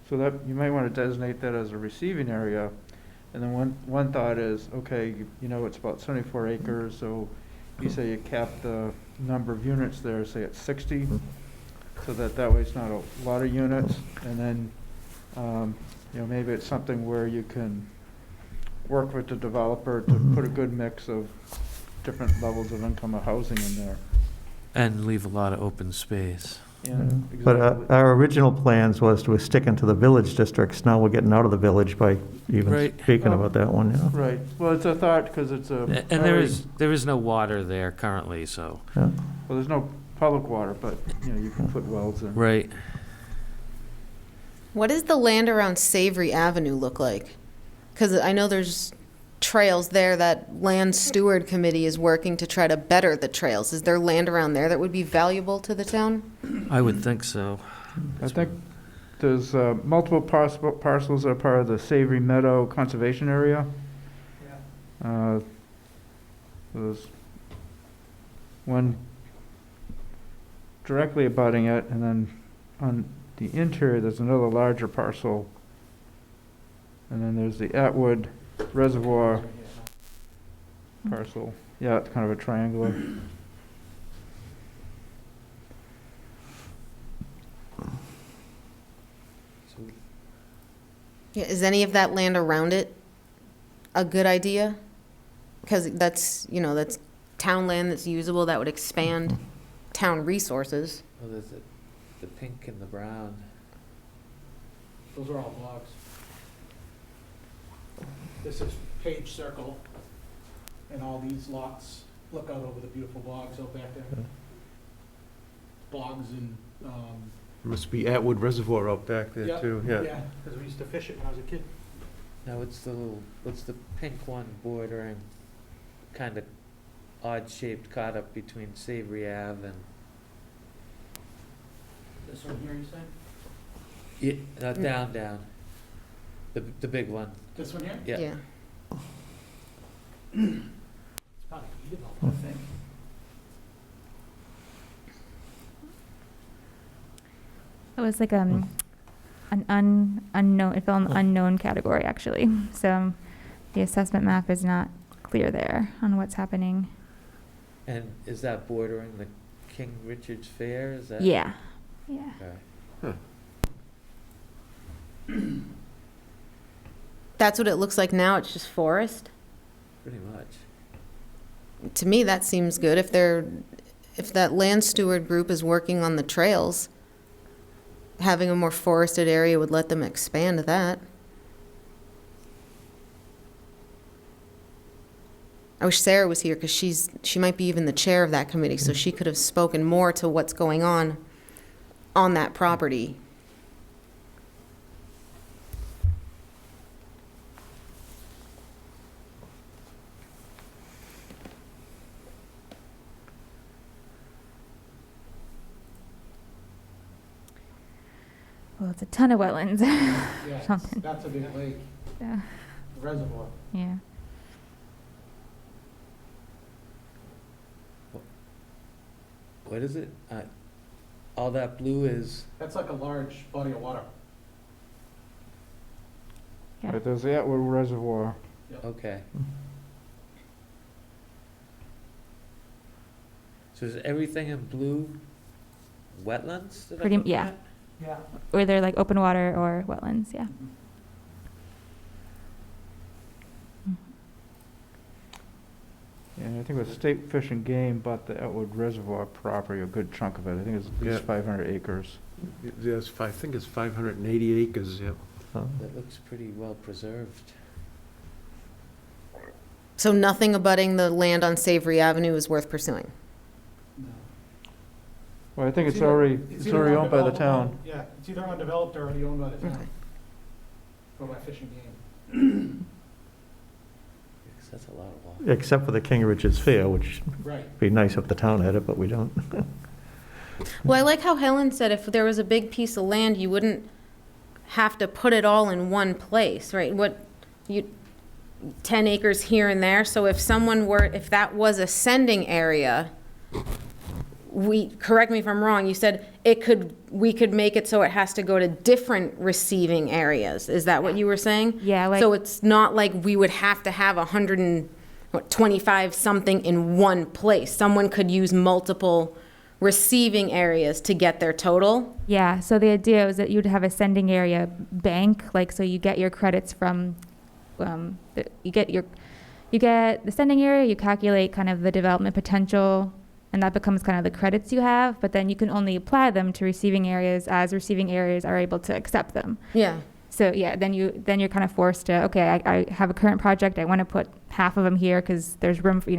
So that, you might want to designate that as a receiving area, and then one thought is, okay, you know, it's about 74 acres, so you say you cap the number of units there, say at 60, so that way it's not a lot of units, and then, you know, maybe it's something where you can work with the developer to put a good mix of different levels of income of housing in there. And leave a lot of open space. Yeah, But exactly. our original plans was to stick into the village districts. Now we're getting out of the village by even Right. speaking about that one, yeah. Right, well, it's a thought, because it's a. And there is no water there currently, so. Yeah. Well, there's no public water, but, you know, you can put wells in. Right. What does the land around Savory Avenue look like? Because I know there's trails there that Land Steward Committee is working to try to better the trails. Is there land around there that would be valuable to the town? I would think so. I think there's multiple parcels that are part of the Savory Meadow Conservation Area. There's one directly abutting it, and then on the interior, there's another larger parcel. And then there's the Atwood Reservoir parcel. Yeah, it's kind of a triangular. So Yeah, is any of that land around it a good idea? Because that's, that's town land that's usable, that would expand town resources. well, there's the pink and the brown. Those are all bogs. This is Page Circle, and all these lots look out over the beautiful bogs out back there. Bogs and, Must be Atwood Reservoir out back there yeah, too, yeah. yeah, because we used to fish it when I was a kid. Now, what's the pink one bordering, kind of odd shaped, caught up between Savory Ave and, This one here, you say? yeah, down. The big one, This one here? yeah. It's probably developed, I think. It was like an unknown, it fell in the unknown category, actually. So the assessment map is not clear there on what's happening. And is that bordering the King Richard's Fair, is that? Yeah, yeah. Okay. That's what it looks like now, it's just forest. Pretty much. To me, that seems good. If that land steward group is working on the trails, having a more forested area would let them expand that. I wish Sarah was here because she might be even the chair of that committee, so she could have spoken more to what's going on that property. Well, it's a ton of wetlands. Yeah, Something. that's a big lake, Yeah. reservoir. Yeah. What is it? All that blue is, That's like a large body of water. Yeah. Right, there's the Atwood Reservoir. okay. So is everything in blue wetlands? Did I Pretty- look yeah. at? Yeah. Or they're like open water or wetlands, yeah. And I think it was State Fish and Game bought the Atwood Reservoir property, a good chunk of it. I think it's at least Yeah. 500 acres. Yes, I think it's 580 acres, yeah. That looks pretty well preserved. So nothing abutting the land on Savory Avenue is worth pursuing. No. Well, I think it's either- either already owned by the undeveloped or town. owned- Yeah, it's either undeveloped or already owned by the Okay. town. Or by Fish and Game. Because that's a lot of water. Except for the King Richard's Fair, which Right. would be nice if the town had it, but we don't. Well, I like how Helen said if there was a big piece of land, you wouldn't have to put it all in one place, right? 10 acres here and there. So if that was a sending area, correct me if I'm wrong, you said we could make it so it has to go to different receiving areas. Is that what you were saying? Yeah, like, So it's not like we would have to have 125 something in one place. Someone could use multiple receiving areas to get their total. yeah, so the idea is that you'd have a sending area bank, like, so you get your credits from, you get the sending area, you calculate kind of the development potential, and that becomes kind of the credits you have, but then you can only apply them to receiving areas as receiving areas are able to accept them. Yeah. So yeah, then you're kind of forced to, okay, I have a current project, I want to put half of them here because there's room for,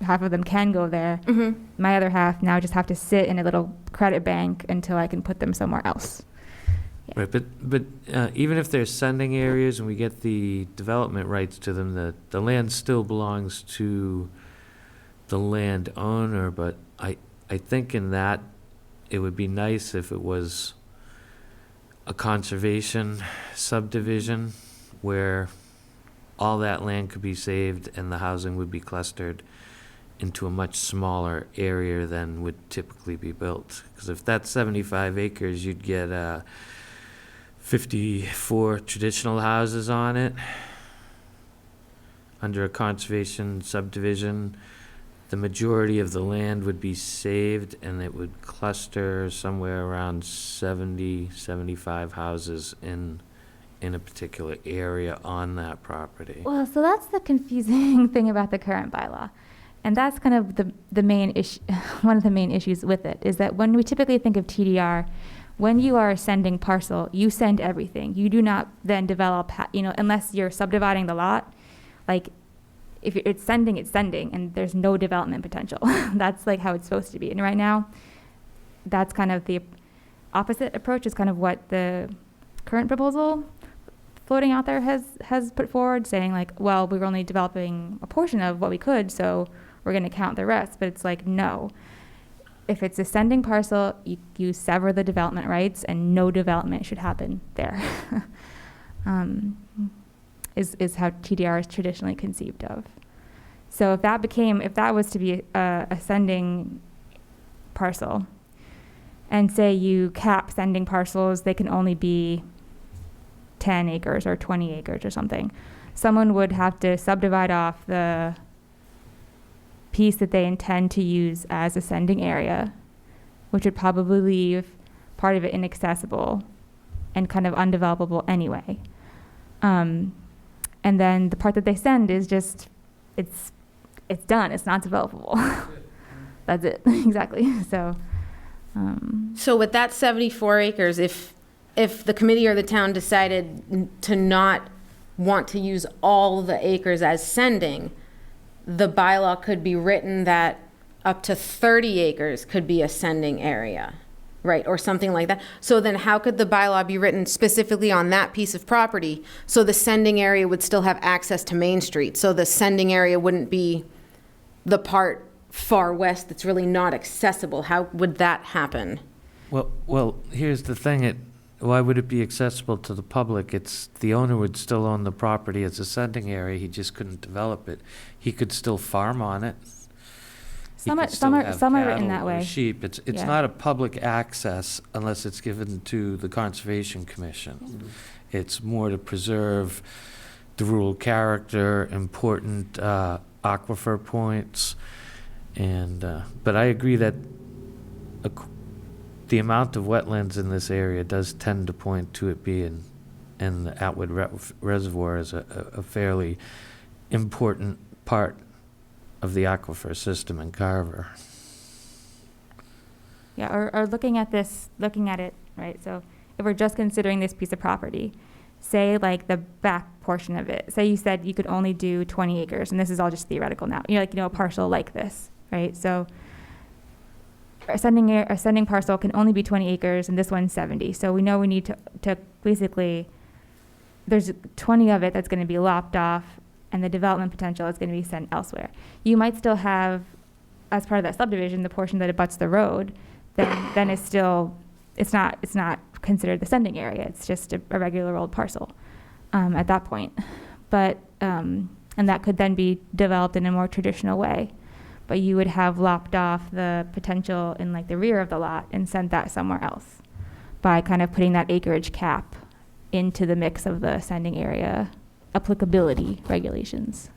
half of them can go there. Mm-hmm. My other half now just have to sit in a little credit bank until I can put them somewhere else. Right, but even if they're sending areas and we get the development rights to them, the land still belongs to the landowner, but I think in that, it would be nice if it was a conservation subdivision where all that land could be saved and the housing would be clustered into a much smaller area than would typically be built. Because if that's 75 acres, you'd get 54 traditional houses on it. Under a conservation subdivision, the majority of the land would be saved, and it would cluster somewhere around 70, 75 houses in a particular area on that property. Well, so that's the confusing thing about the current bylaw. And that's kind of the main issue, one of the main issues with it, is that when we typically think of TDR, when you are sending parcel, you send everything. You do not then develop, unless you're subdividing the lot, like, if it's sending, and there's no development potential. That's like how it's supposed to be. And right now, that's kind of the opposite approach, is kind of what the current proposal floating out there has put forward, saying like, well, we were only developing a portion of what we could, so we're going to count the rest. But it's like, no. If it's a sending parcel, you sever the development rights, and no development should happen there. Is how TDR is traditionally conceived of. So if that was to be a sending parcel, and say you cap sending parcels, they can only be 10 acres or 20 acres or something. Someone would have to subdivide off the piece that they intend to use as a sending area, which would probably leave part of it inaccessible and kind of undevelopable anyway. And then the part that they send is just, it's done. It's not developable. That's it. Exactly. So. So with that 74 acres, if the committee or the town decided to not want to use all the acres as sending, the bylaw could be written that up to 30 acres could be a sending area, right? Or something like that. So then how could the bylaw be written specifically on that piece of property so the sending area would still have access to Main Street? So the sending area wouldn't be the part far west that's really not accessible. How would that happen? Well, here's the thing. Why would it be accessible to the public? The owner would still own the property as a sending area. He just couldn't develop it. He could still farm on it. He could still have Some are written cattle that or way. sheep. It's Yeah. not a public access unless it's given to the Conservation Commission. It's more to preserve the rural character, important aquifer points. And, but I agree that the amount of wetlands in this area does tend to point to it being, and the Atwood Reservoir is a fairly important part of the aquifer system in Carver. Yeah, or looking at it, right? So if we're just considering this piece of property, say like the back portion of it, say you said you could only do 20 acres, and this is all just theoretical now. You're like, a parcel like this, right? So a sending parcel can only be 20 acres, and this one's 70. So we know we need to basically, there's 20 of it that's going to be lopped off, and the development potential is going to be sent elsewhere. You might still have, as part of that subdivision, the portion that abuts the road, then it's still, it's not considered the sending area. It's just a regular old parcel at that point. But, and that could then be developed in a more traditional way. But you would have lopped off the potential in like the rear of the lot and sent that somewhere else by kind of putting that acreage cap into the mix of the sending area applicability regulations.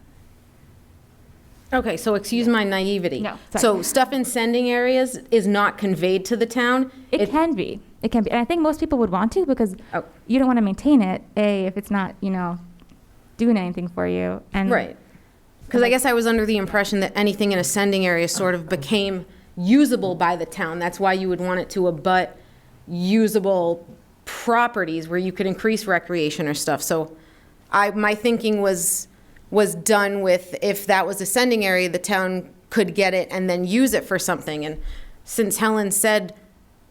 Okay, so excuse my naivety. No, sorry. So stuff in sending areas is not conveyed to the town? It can be. It can be. And I think most people would want to, because Oh. you don't want to maintain it, if it's not, doing anything for you. And Right. Because I guess I was under the impression that anything in a sending area sort of became usable by the town. That's why you would want it to abut usable properties where you could increase recreation or stuff. So my thinking was done with, if that was a sending area, the town could get it and then use it for something. And since Helen said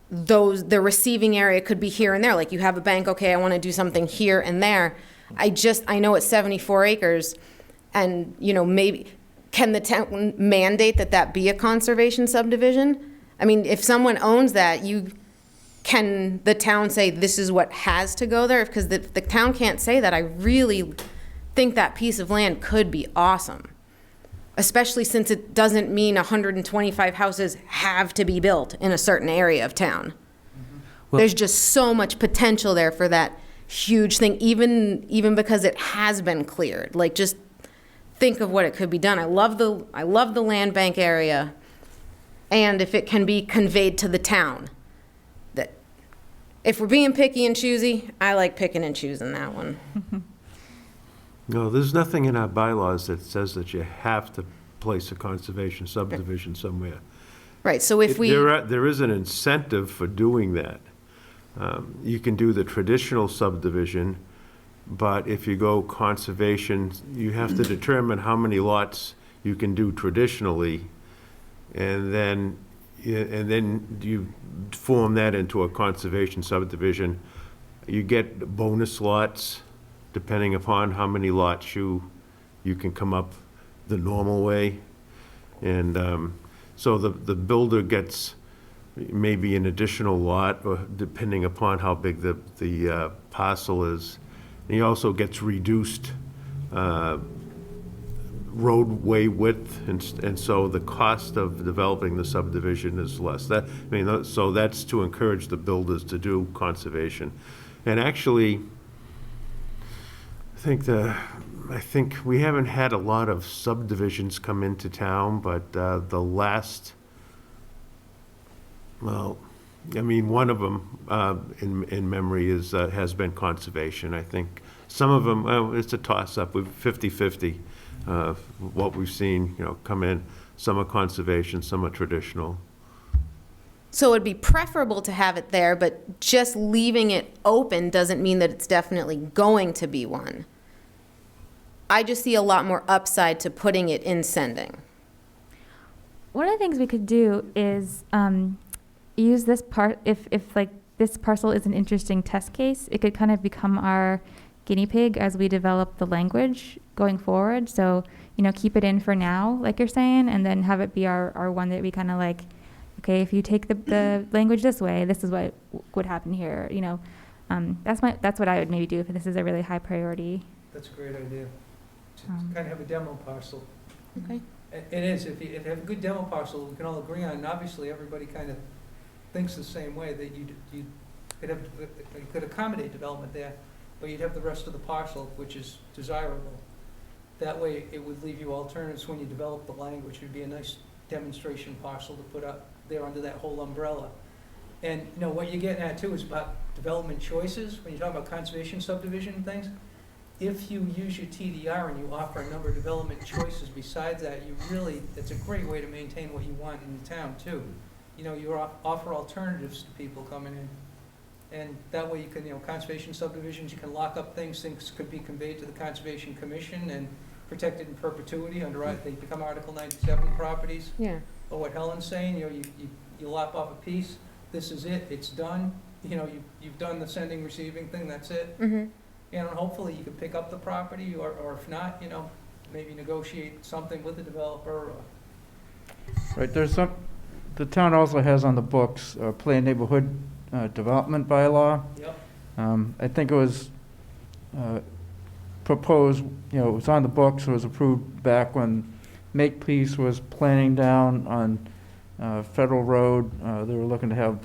the receiving area could be here and there, like you have a bank, okay, I want to do something here and there. I know it's 74 acres. And, maybe, can the town mandate that be a conservation subdivision? I mean, if someone owns that, can the town say this is what has to go there? Because the town can't say that. I really think that piece of land could be awesome. especially since it doesn't mean 125 houses have to be built in a certain area of town. Well- There's just so much potential there for that huge thing, even because it has been cleared. Like, just think of what it could be done. I love the land bank area, and if it can be conveyed to the town. That, if we're being picky and choosy, I like picking and choosing that one. No, there's nothing in our bylaws that says that you have to place a conservation subdivision somewhere. Right, so if we, There is an incentive for doing that. You can do the traditional subdivision, but if you go conservation, you have to determine how many lots you can do traditionally, and then you form that into a conservation subdivision. You get bonus lots, depending upon how many lots you can come up the normal way. And so the builder gets maybe an additional lot, or depending upon how big the parcel is. And he also gets reduced roadway width, and so the cost of developing the subdivision is less. So that's to encourage the builders to do conservation. And actually, I think we haven't had a lot of subdivisions come into town, but the last, well, I mean, one of them in memory has been conservation. I think some of them, well, it's a toss-up. We're 50-50. What we've seen, come in. Some are conservation, some are traditional. so it'd be preferable to have it there, but just leaving it open doesn't mean that it's definitely going to be one. I just see a lot more upside to putting it in sending. One of the things we could do is use this part, if like this parcel is an interesting test case, it could kind of become our guinea pig as we develop the language going forward. So, keep it in for now, like you're saying, and then have it be our one that we kind of like, okay, if you take the language this way, this is what would happen here, that's what I would maybe do if this is a really high priority. That's a great idea, to kind of have a demo parcel. Okay. It is, if you have a good demo parcel, we can all agree on, and obviously everybody kind of thinks the same way, that you could accommodate development there, but you'd have the rest of the parcel, which is desirable. That way, it would leave you alternatives when you develop the language. It would be a nice demonstration parcel to put up there under that whole umbrella. And, what you're getting at too is about development choices. When you talk about conservation subdivision and things, if you use your TDR and you offer a number of development choices besides that, it's a great way to maintain what you want in the town too. You offer alternatives to people coming in. And that way you can, conservation subdivisions, you can lock up things could be conveyed to the Conservation Commission and protected in perpetuity they become Article 97 properties. Yeah. Or what Helen's saying, you lop off a piece, this is it, it's done. You've done the sending, receiving thing, that's it. Mm-hmm. And hopefully you can pick up the property, or if not, maybe negotiate something with the developer. Right, the town also has on the books a planned neighborhood development bylaw. Yep. I think it was proposed, it was on the books, it was approved back when Makepeace was planning down on Federal Road. They were looking to have,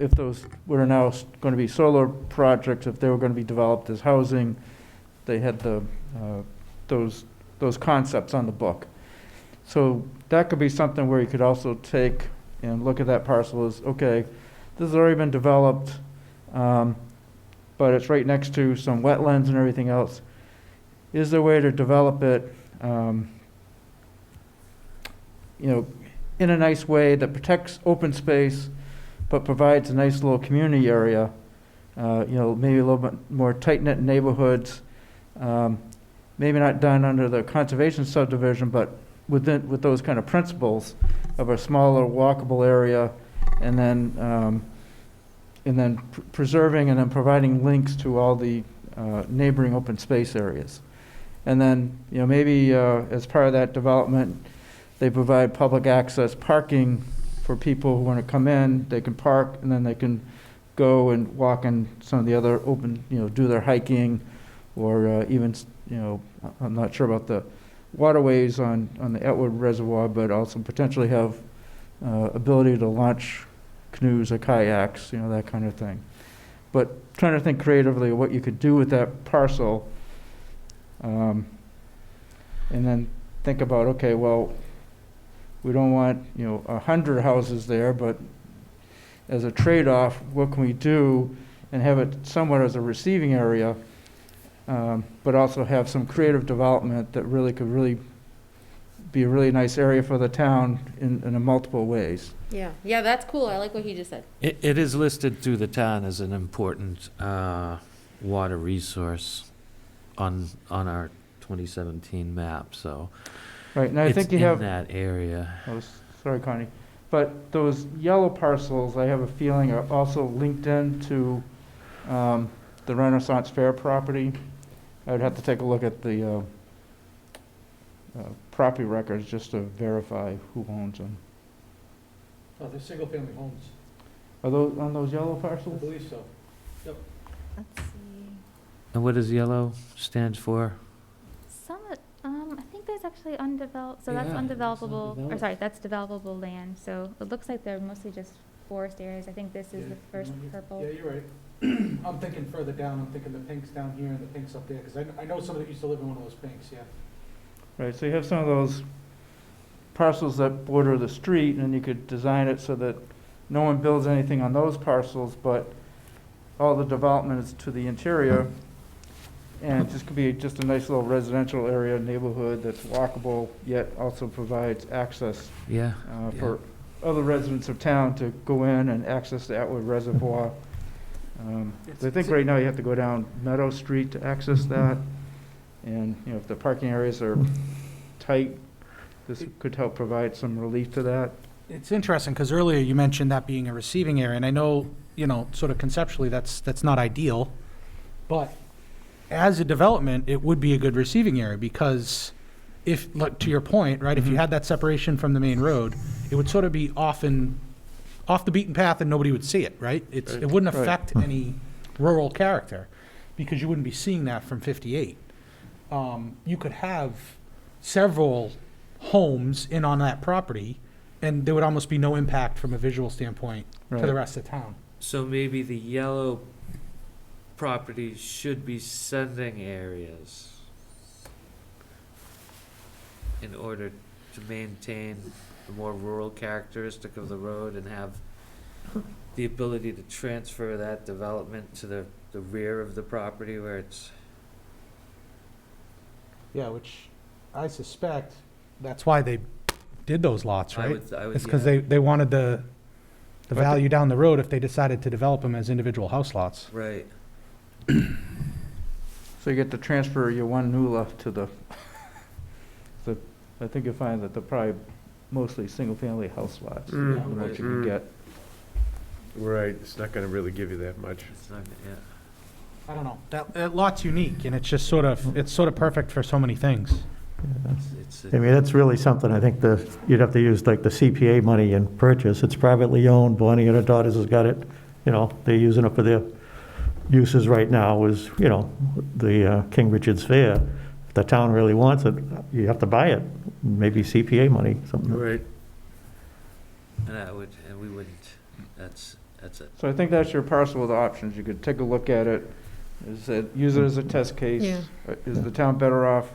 if those were now going to be solar projects, if they were going to be developed as housing, they had those concepts on the book. So that could be something where you could also take and look at that parcel as, okay, this has already been developed, but it's right next to some wetlands and everything else. Is there a way to develop it, in a nice way that protects open space, but provides a nice little community area, maybe a little bit more tight-knit neighborhoods, maybe not done under the conservation subdivision, but with those kind of principles of a smaller walkable area, and then preserving and then providing links to all the neighboring open space areas. And then, maybe as part of that development, they provide public access parking for people who want to come in. They can park, and then they can go and walk in some of the other open, do their hiking, or even, I'm not sure about waterways on the Etwood Reservoir, but also potentially have ability to launch canoes or kayaks, that kind of thing. But trying to think creatively what you could do with that parcel, and then think about, okay, well, we don't want, 100 houses there, but as a trade-off, what can we do and have it somewhat as a receiving area, but also have some creative development that could be a really nice area for the town in a multiple ways. Yeah, yeah, that's cool. I like what he just said. It is listed through the town as an important water resource on our 2017 map, so Right, and I it's think you in have, that area. sorry, Connie, but those yellow parcels, I have a feeling are also linked into the Renaissance Fair property. I would have to take a look at the property records just to verify who owns them. Oh, they're single-family homes. Are those on those yellow I parcels? believe so. Let's see. And what does yellow stand for? I think there's actually undeveloped, so that's Yeah, it's undevelopable, or undeveloped. sorry, that's developable land, so it looks like they're mostly just forest areas. I think this is Yeah, the first yeah, purple. Yeah, you're right. I'm thinking further down, I'm thinking the pinks down here and the pinks up there, because I know somebody that used to live in one of those pinks, yeah. Right, so you have some of those parcels that border the street, and you could design it so that no one builds anything on those parcels, but all the development is to the interior. And it just could be just a nice little residential area, neighborhood that's walkable, yet also provides access Yeah. for other residents of town to go in and access the Atwood Reservoir. I think right now you have to go down Meadow Street to access that. And, if the parking areas are tight, this could help provide some relief to that. It's interesting, because earlier you mentioned that being a receiving area, and I know, sort of conceptually, that's not ideal, but as a development, it would be a good receiving area, because if, like, to your point, right, if you had that separation from the main road, it would sort of be off the beaten path and nobody would see it, right? It wouldn't Right. affect any rural character, because you wouldn't be seeing that from 58. You could have several homes in on that property, and there would almost be no impact from a visual standpoint to the Right. rest of town. So maybe the yellow properties should be sending areas in order to maintain the more rural characteristic of the road and have the ability to transfer that development to the rear of the property where it's. Yeah, which I suspect that's why they did those lots, right? It's because they wanted the value down the road if they decided to develop them as individual house lots. Right. So you get to transfer your one NULA to I think you'll find that they're probably mostly single-family house lots, Mm. what you can get. Right, it's not gonna really give you that much. It's not, yeah. I don't know. That lot's unique, and it's just sort of perfect for so many things. It's I mean, that's really something, I think you'd have to use like the CPA money and purchase. It's privately owned, Bonnie and her daughters has got it, they're using it for their uses right now is, the King Richard's Fair. If the town really wants it, you have to buy it, maybe CPA money, something. Right. and we wouldn't, that's it. So I think that's your parcel with options. You could take a look at it, use it as a test case. Yeah. Is the town better off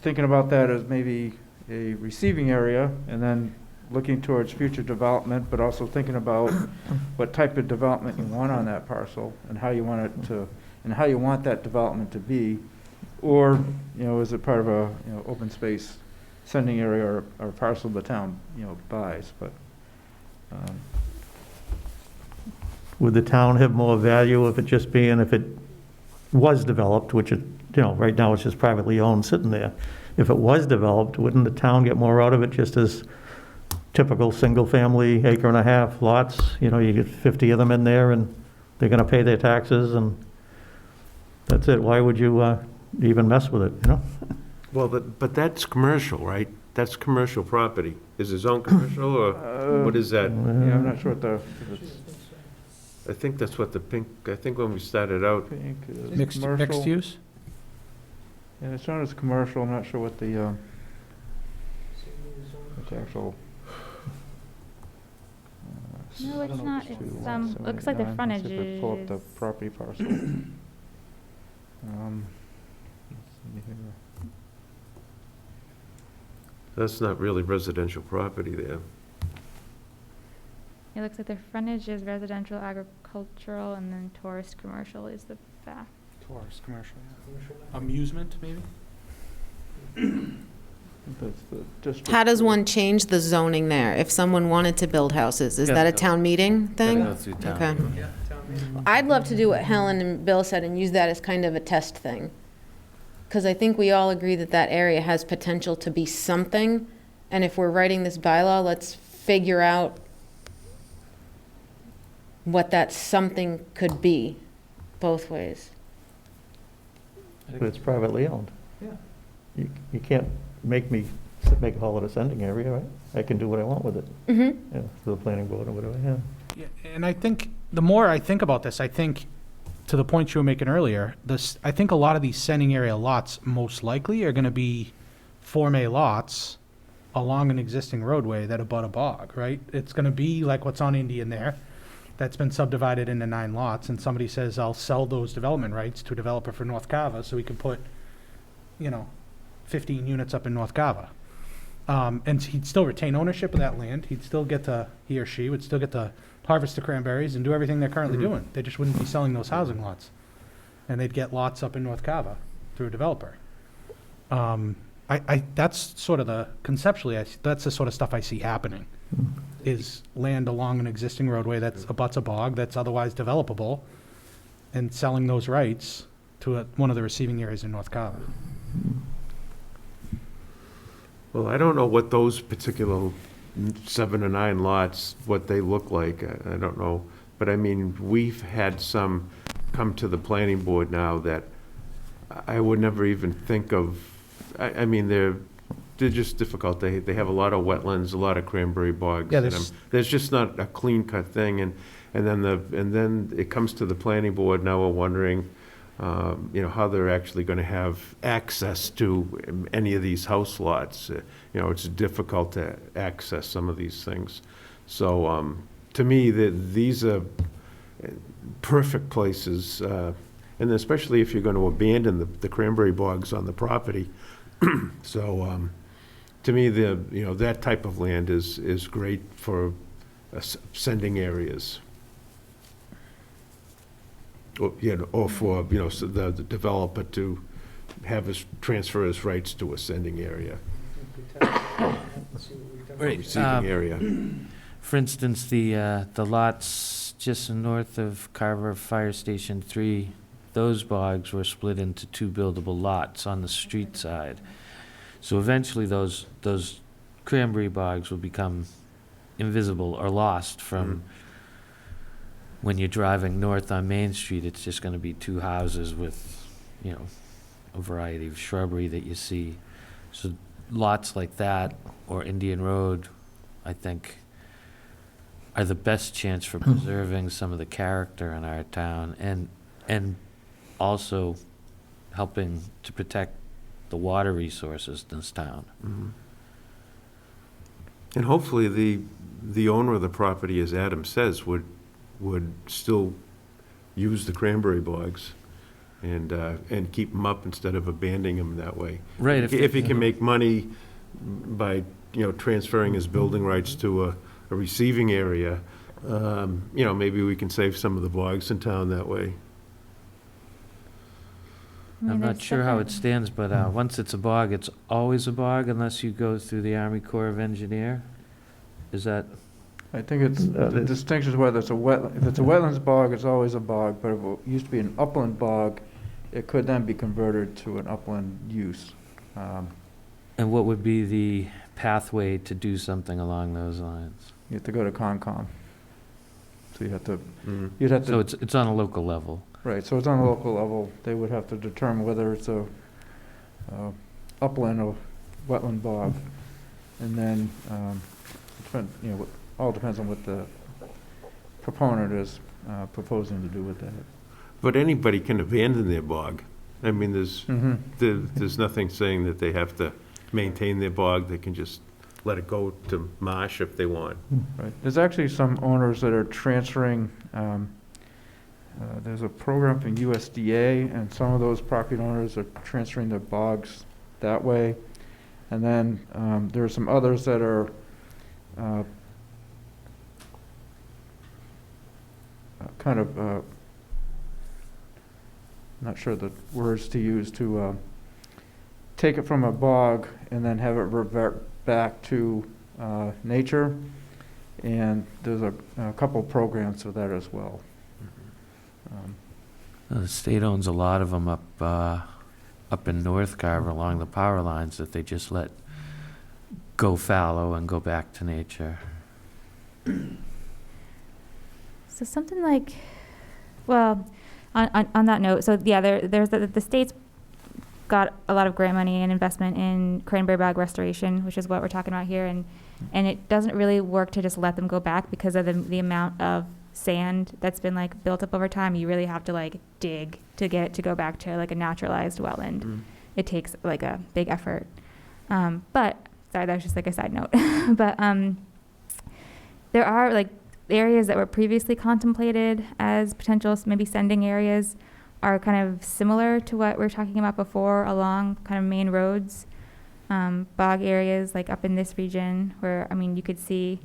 thinking about that as maybe a receiving area and then looking towards future development, but also thinking about what type of development you want on that parcel and how you want it to, and how you want that development to be? Or, is it part of a, open space sending area or parcel the town, buys, but, Would the town have more value if it was developed, which it, right now it's just privately owned sitting there. If it was developed, wouldn't the town get more out of it just as typical single-family acre and a half lots? You get 50 of them in there and they're gonna pay their taxes and that's it. Why would you even mess with it, Well, but that's commercial, right? That's commercial property. Is it zone commercial, or what is that? yeah, I'm not sure what if it's I think that's what I think when we started out, pink is Mixed commercial. use? Yeah, it's shown as commercial, I'm not sure what the actual. No, I it's don't know not. if It's, two, looks like the 179. frontage Let's see if I pull up the is- property parcel. Let's see here. That's not really residential property there. It looks like the frontage is residential, agricultural, and then tourist commercial is the back. Tourist, commercial. Amusement, maybe? That's the district. How does one change the zoning there if someone wanted to build houses? Is Gotta that a go- town meeting Gotta thing? go through town. Okay. Yeah, town meeting. I'd love to do what Helen and Bill said and use that as kind of a test thing. Because I think we all agree that that area has potential to be something. And if we're writing this bylaw, let's figure out what that something could be, both ways. But it's privately owned. Yeah. You can't make me make a call it a sending area, right? I can do what I want with it, Mm-hmm. yeah, to the planning board or whatever, yeah. Yeah, and I think, the more I think about this, I think, to the point you were making earlier, I think a lot of these sending area lots most likely are gonna be Form A lots along an existing roadway that abut a bog, right? It's gonna be like what's on Indian there, that's been subdivided into 9 lots, and somebody says, I'll sell those development rights to a developer for North Carver, so we can put, 15 units up in North Carver. And he'd still retain ownership of that land, he or she would still get to harvest the cranberries and do everything they're currently doing. They just wouldn't be selling those housing lots. And they'd get lots up in North Carver through a developer. That's sort of conceptually, that's the sort of stuff I see happening, is land along an existing roadway that's abuts a bog, that's otherwise developable, and selling those rights to one of the receiving areas in North Carver. Well, I don't know what those particular 7 or 9 lots, what they look like. I don't know. But I mean, we've had some come to the planning board now that I would never even think of. I mean, they're just difficult. They have a lot of wetlands, a lot of cranberry bogs. Yeah, and there's- there's just not a clean cut thing. And then it comes to the planning board. Now we're wondering, how they're actually going to have access to any of these house lots. It's difficult to access some of these things. So, to me, these are perfect places, and especially if you're going to abandon the cranberry bogs on the property. So, to me, that type of land is great for sending areas. Or for, so the developer to have us transfer his rights to a sending area, Right, receiving area. For instance, the lots just north of Carver Fire Station 3, those bogs were split into 2 buildable lots on the street side. So eventually those cranberry bogs will become invisible or lost from when you're driving north on Main Street. It's just gonna be 2 houses with, a variety of shrubbery that you see. So lots like that, or Indian Road, I think, are the best chance for preserving some of the character in our town, and also helping to protect the water resources in this town. Mhm. And hopefully the owner of the property, as Adam says, would still use the cranberry bogs and keep them up instead of abandoning them that way. Right. If he can make money by, transferring his building rights to a receiving area, maybe we can save some of the bogs in town that way. I mean, I'm not there's sure how it different- stands, but once it's a bog, it's always a bog unless you go through the Army Corps of Engineer? Is that, I think the distinction is whether it's if it's a wetlands bog, it's always a bog, but if it used to be an upland bog, it could then be converted to an upland use. and what would be the pathway to do something along those lines? You have to go to Concom. So Mhm. you'd have So to, it's on a local level. right, so it's on a local level, they would have to determine whether it's a upland or wetland bog. And then, all depends on what the proponent is proposing to do with that. But anybody can abandon their bog. I mean, there's nothing saying that they have to maintain their bog. They can just let it go to marsh if they want. Right. There's actually some owners that are transferring, there's a program from USDA, and some of those property owners are transferring their bogs that way. And then there are some others that are kind of, not sure the words to use, to take it from a bog and then have it revert back to nature. And there's a couple programs for that as well. The state owns a lot of them up in North Carver along the power lines that they just let go fallow and go back to nature. So something like, well, on that note, so yeah, there's the state's got a lot of grant money and investment in cranberry bog restoration, which is what we're talking about here, and it doesn't really work to just let them go back because of the amount of sand that's been like built up over time. You really have to like dig to get it to go back to like a naturalized wetland. It takes like a big effort. But sorry, that was just like a side note. But there are like areas that were previously contemplated as potential maybe sending areas are kind of similar to what we were talking about before along kind of main roads, bog areas like up in this region where, I mean, you could see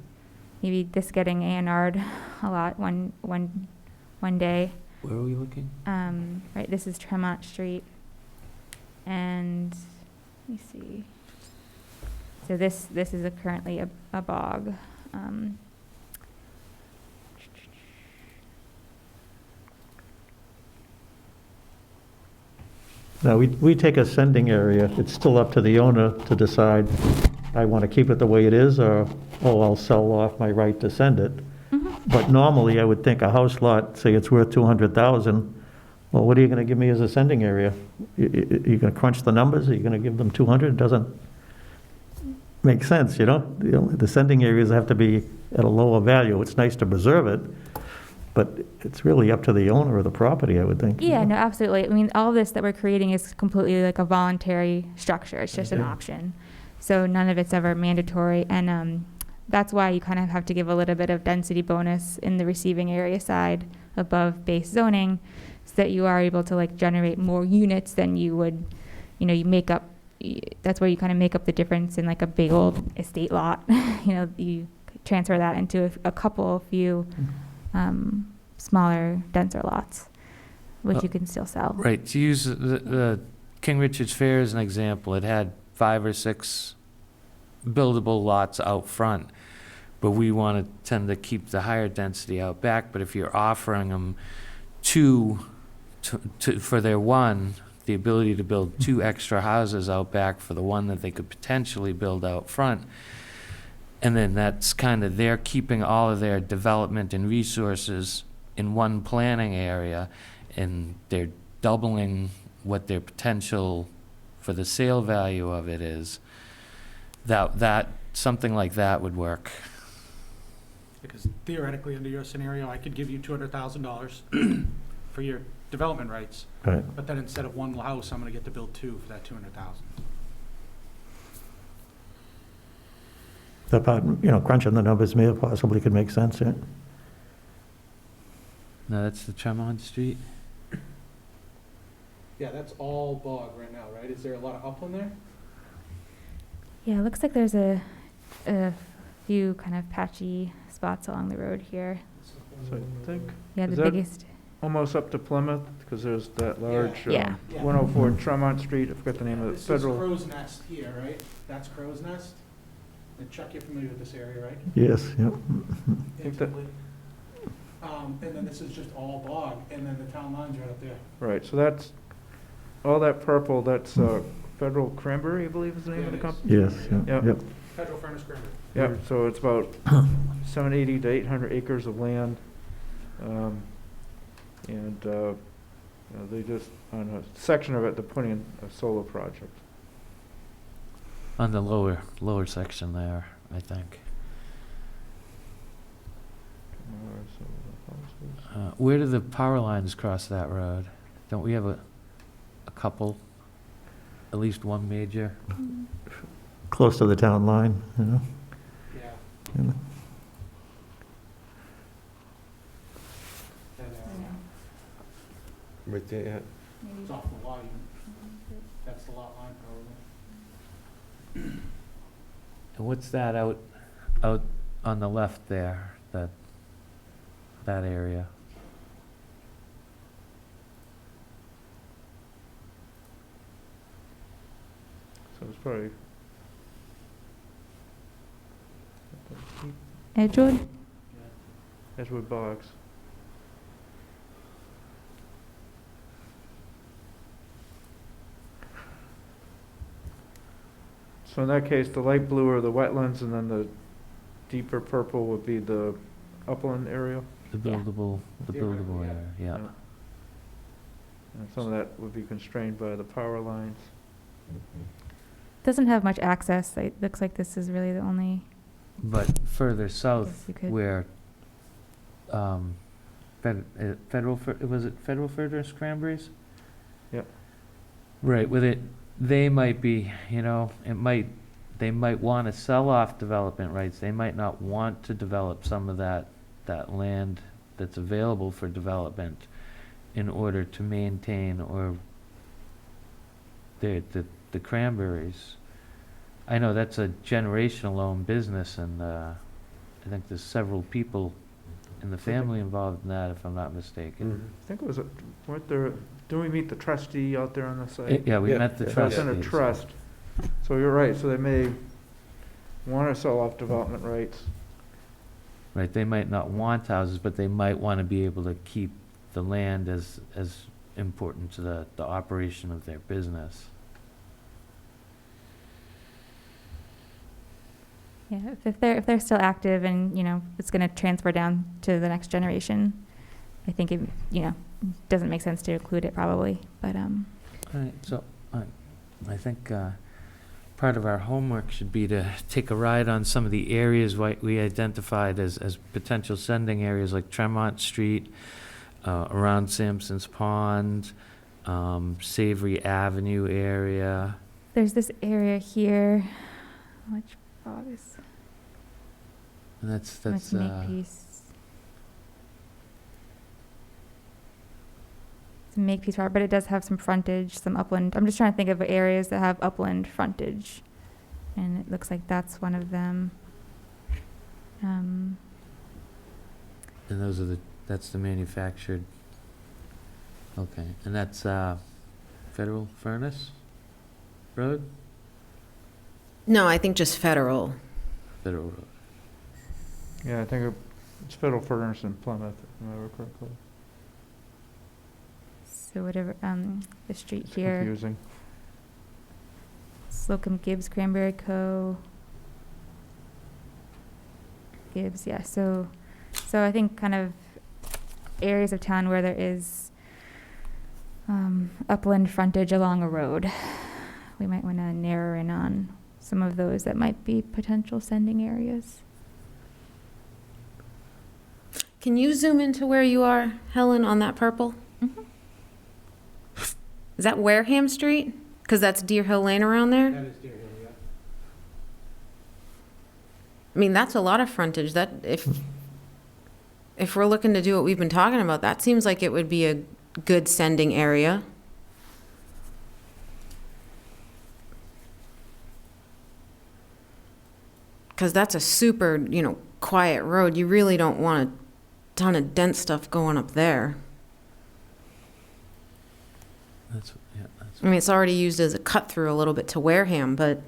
maybe this getting A&R'd a lot one day. Where are we looking? Right, this is Tremont Street. And let me see. So this is currently a bog. Now, we take a sending area, it's still up to the owner to decide, I want to keep it the way it is, or, oh, I'll sell off my right to send it. But normally, I would think a house lot, say it's worth 200,000, well, what are you going to give me as a sending area? You're going to crunch the numbers, are you going to give them 200? It doesn't make sense, you know? The sending areas have to be at a lower value. It's nice to preserve it, but it's really up to the owner of the property, I would think. Yeah, no, absolutely. I mean, all of this that we're creating is completely like a voluntary structure. It's just an option. So none of it's ever mandatory. And that's why you kind of have to give a little bit of density bonus in the receiving area side above base zoning so that you are able to like generate more units than you would, you make up. That's where you kind of make up the difference in like a big old estate lot. You transfer that into a few smaller, denser lots, which you can still sell. Right, to use the King Richard's Fair as an example, it had 5 or 6 buildable lots out front, but we want to tend to keep the higher density out back. But if you're offering them for their one, the ability to build 2 extra houses out back for the one that they could potentially build out front, and then that's kind of, they're keeping all of their development and resources in one planning area, and they're doubling what their potential for the sale value of it is. That something like that would work. Because theoretically, under your scenario, I could give you $200,000 for your development rights, Right. but then instead of one house, I'm gonna get to build 2 for that $200,000. That part, crunching the numbers may have possibly could make sense, yeah. No, that's the Tremont Street. Yeah, that's all bog right now, right? Is there a lot of upland there? Yeah, it looks like there's a few kind of patchy spots along the road here. So I think Yeah, Is the that- biggest. almost up to Plymouth, because there's that large Yeah. 104 Tremont Street, I forgot the name of it, This is federal. Crow's Nest here, right? That's Crow's Nest? And Chuck, you're familiar with this area, right? Yes, yep. think that- Intimately. And then this is just all bog, and then the town line's right up there. Right, so that's, all that purple, that's Federal Cranberry, I believe is the name of the Yeah, it is. company? Yes, Yep. yep. Federal Furnace Cranberry. Yeah, so it's about 780 to 800 acres of land. And they just, on a section of it, they're putting in a solar project. On the lower section there, I think. Where do the power lines cross that road? Don't we have a couple, at least one major. Close to the town line, you know? Yeah. you know. Right there, yeah. It's off the lot, that's the lot line probably. And what's that out on the left there, that area? So it's probably, Edgewood? Edgewood Bogs. So in that case, the light blue are the wetlands, and then the deeper purple would be the upland area. The Yeah. buildable Yeah. area, yeah. And some of that would be constrained by the power lines. Doesn't have much access. It looks like this is really the only, But further Yes, south, you could. where, was it Federal Furnace Cranberries? Yep. Right, with it, they might be, they might want to sell off development rights. They might not want to develop some of that land that's available for development in order to maintain or the cranberries. I know that's a generational owned business, and I think there's several people in the family involved in that, if I'm not mistaken. I think it was, weren't there, didn't we meet the trustee out there on the site? Yeah, we Yeah, met the yeah. So it's in a trustees. trust. So you're right, so they may want to sell off development rights. Right, they might not want houses, but they might want to be able to keep the land as important to the operation of their business. yeah, if they're still active and, it's going to transfer down to the next generation, I think it, doesn't make sense to include it probably, but, All right, so I think part of our homework should be to take a ride on some of the areas we identified as potential sending areas, like Tremont Street, around Sampson's Pond, Savory Avenue area. there's this area here, which is And that's Makepeace. It's a Makepeace Road, but it does have some frontage, some upland. I'm just trying to think of areas that have upland frontage, and it looks like that's one of them. and that's the manufactured. Okay, and that's Federal Furnace Road? No, I think just federal. Federal Road. Yeah, I think it's Federal Furnace in Plymouth, if I remember correctly. So whatever, the street It's here, confusing. Slocum Gibbs Cranberry Co. Gibbs, yeah, so I think kind of areas of town where there is upland frontage along a road, we might want to narrow in on some of those that might be potential sending areas. Can you zoom into where you are, Helen, on that purple? Mhm. Is that Wareham Street? Because that's Deer Hill Lane around there? That is Deer Hill, yeah. I mean, that's a lot of frontage. That if we're looking to do what we've been talking about, that seems like it would be a good sending area. Because that's a super, quiet road. You really don't want a ton of dense stuff going up there. That's I mean, it's already used as a cut through a little bit to Wareham, but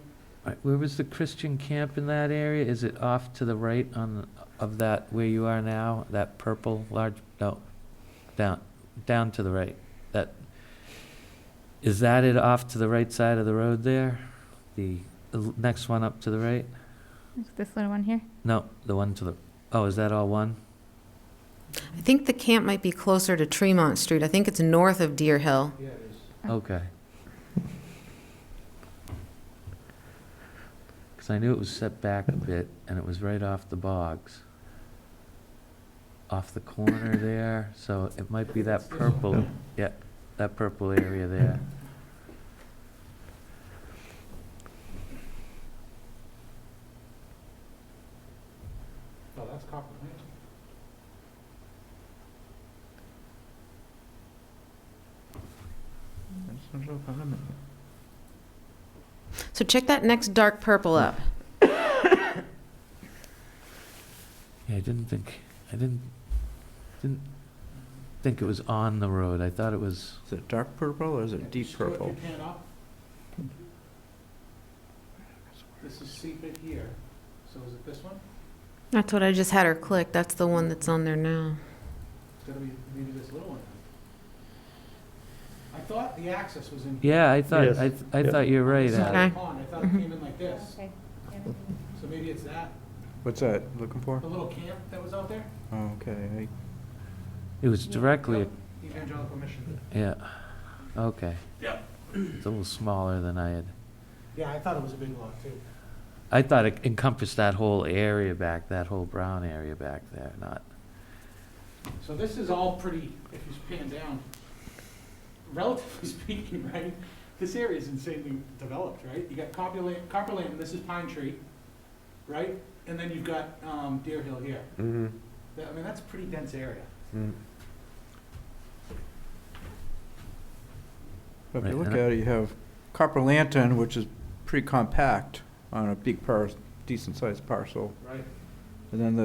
right. Where was the Christian camp in that area? Is it off to the right of that where you are now? That purple large, no, down to the right. Is that it off to the right side of the road there? The next one up to the right? Is this little one here? No, the one to the, oh, is that all one? I think the camp might be closer to Tremont Street. I think it's north of Deer Hill. Yeah, it is. Okay. Because I knew it was set back a bit, and it was right off the bogs. Off the corner there, so it might be that purple, yeah, that purple area there. So check that next dark purple up. Yeah, didn't think it was on the road. I thought it was, Is it dark purple or is it deep Just go- if purple? you pan up. This is seepage here, so is it this one? That's what I just had her click. That's the one that's on there now. It's gotta be maybe this little one. I thought the access was in. yeah, I thought, Yes. I thought you're right. This side of Okay. the pond. I thought it came in like this, Okay. so maybe it's that, What's that looking for? the little camp that was out there? Oh, okay. It was directly, Yep. Evangelical Mission. yeah, okay. Yep. It's a little smaller than I had. Yeah, I thought it was a big lot too. I thought it encompassed that whole area back, that whole brown area back there, not, So this is all pretty, if you pan down, relatively speaking, right? This area is insanely developed, right? You got Carver Lane, this is Pine Tree, right? And then you've got Deer Hill here. Mm-hmm. I mean, that's a pretty dense area. But if Right, you look and at it, you have Copper Lantern, which is pretty compact on a big decent-sized parcel. Right. And then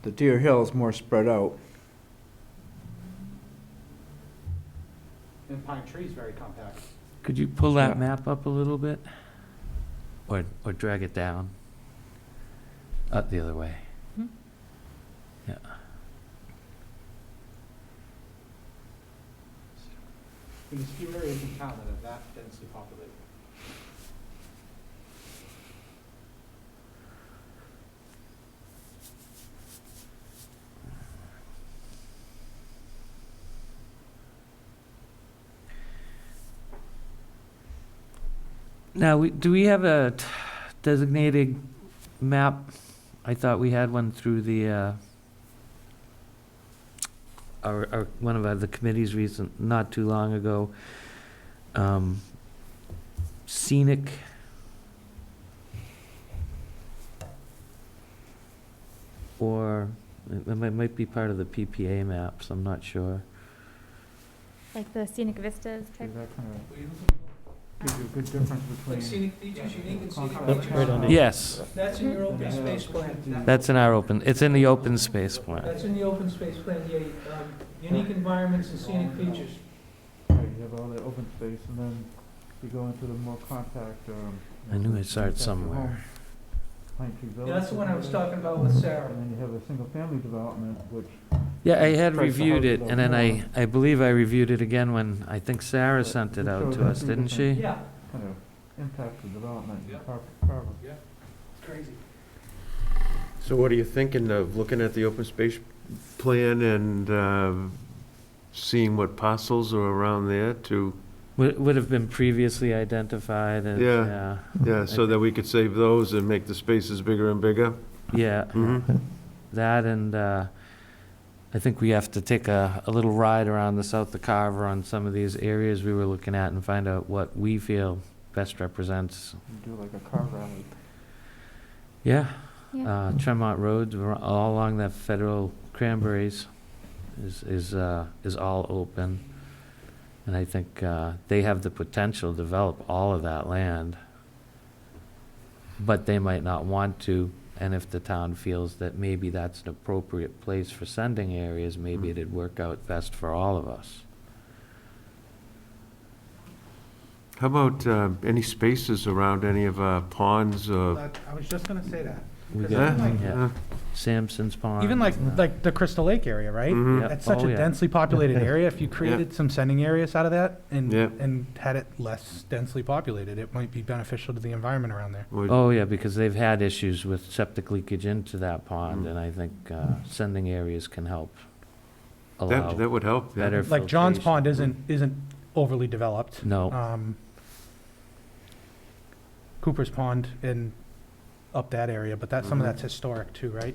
the Deer Hill is more spread out. And Pine Tree is very compact. could you pull that Yeah. map up a little bit? Or drag it down? Up the other way. Hmm. Yeah. There's few areas in town that are that densely populated. Now, do we have a designated map? I thought we had one through the, one of the committees not too long ago. Scenic. Or it might be part of the PPA maps, I'm not sure. Like the scenic vistas See, type. that kind of gives you a good difference between. Like scenic features, unique and scenic That's features. right under- Yes, That's in your open space plan. that's in our it's in the open space plan. That's in the open space plan, yeah, unique environments and scenic features. Right, you have all the open space, and then you go into the more compact, I knew I'd start somewhere. Pine Tree Village. Yeah, that's the one I was talking about with Sarah. And then you have a single-family development, which, Yeah, I had Price the reviewed it, houses and up then more. I believe I reviewed it again when, I think Sarah sent it out to us, didn't she? Yeah, kind of impacts the development in Yeah. Carver. It's crazy. So what are you thinking of, looking at the open space plan and seeing what parcels are around there to, Would have been previously identified and, Yeah. yeah, so that we could save those and make the spaces bigger and bigger? yeah, Mm-hmm. that and, I think we have to take a little ride around the south of Carver on some of these areas we were looking at and find out what we feel best represents. You do like a car rally. Yeah, Yeah. Tremont Road, all along that Federal Cranberries is all open. And I think they have the potential to develop all of that land. But they might not want to, and if the town feels that maybe that's an appropriate place for sending areas, maybe it'd work out best for all of us. How about any spaces around any of our ponds or? I was just gonna say that. We Because got, even like- yeah, Sampson's Pond. Even like the Crystal Lake area, right? Mhm. Yep. That's such Oh, a yeah. densely populated area. If you created some sending areas out of that and, Yeah. and had it less densely populated, it might be beneficial to the environment around there. Would- Oh, yeah, because they've had issues with septic leakage into that pond, Mm. and I think sending areas can help allow That would help. yeah. better Like John's filtration. Pond isn't overly developed. No, Cooper's Pond and up that area, but that, some of Mhm. that's historic too, right?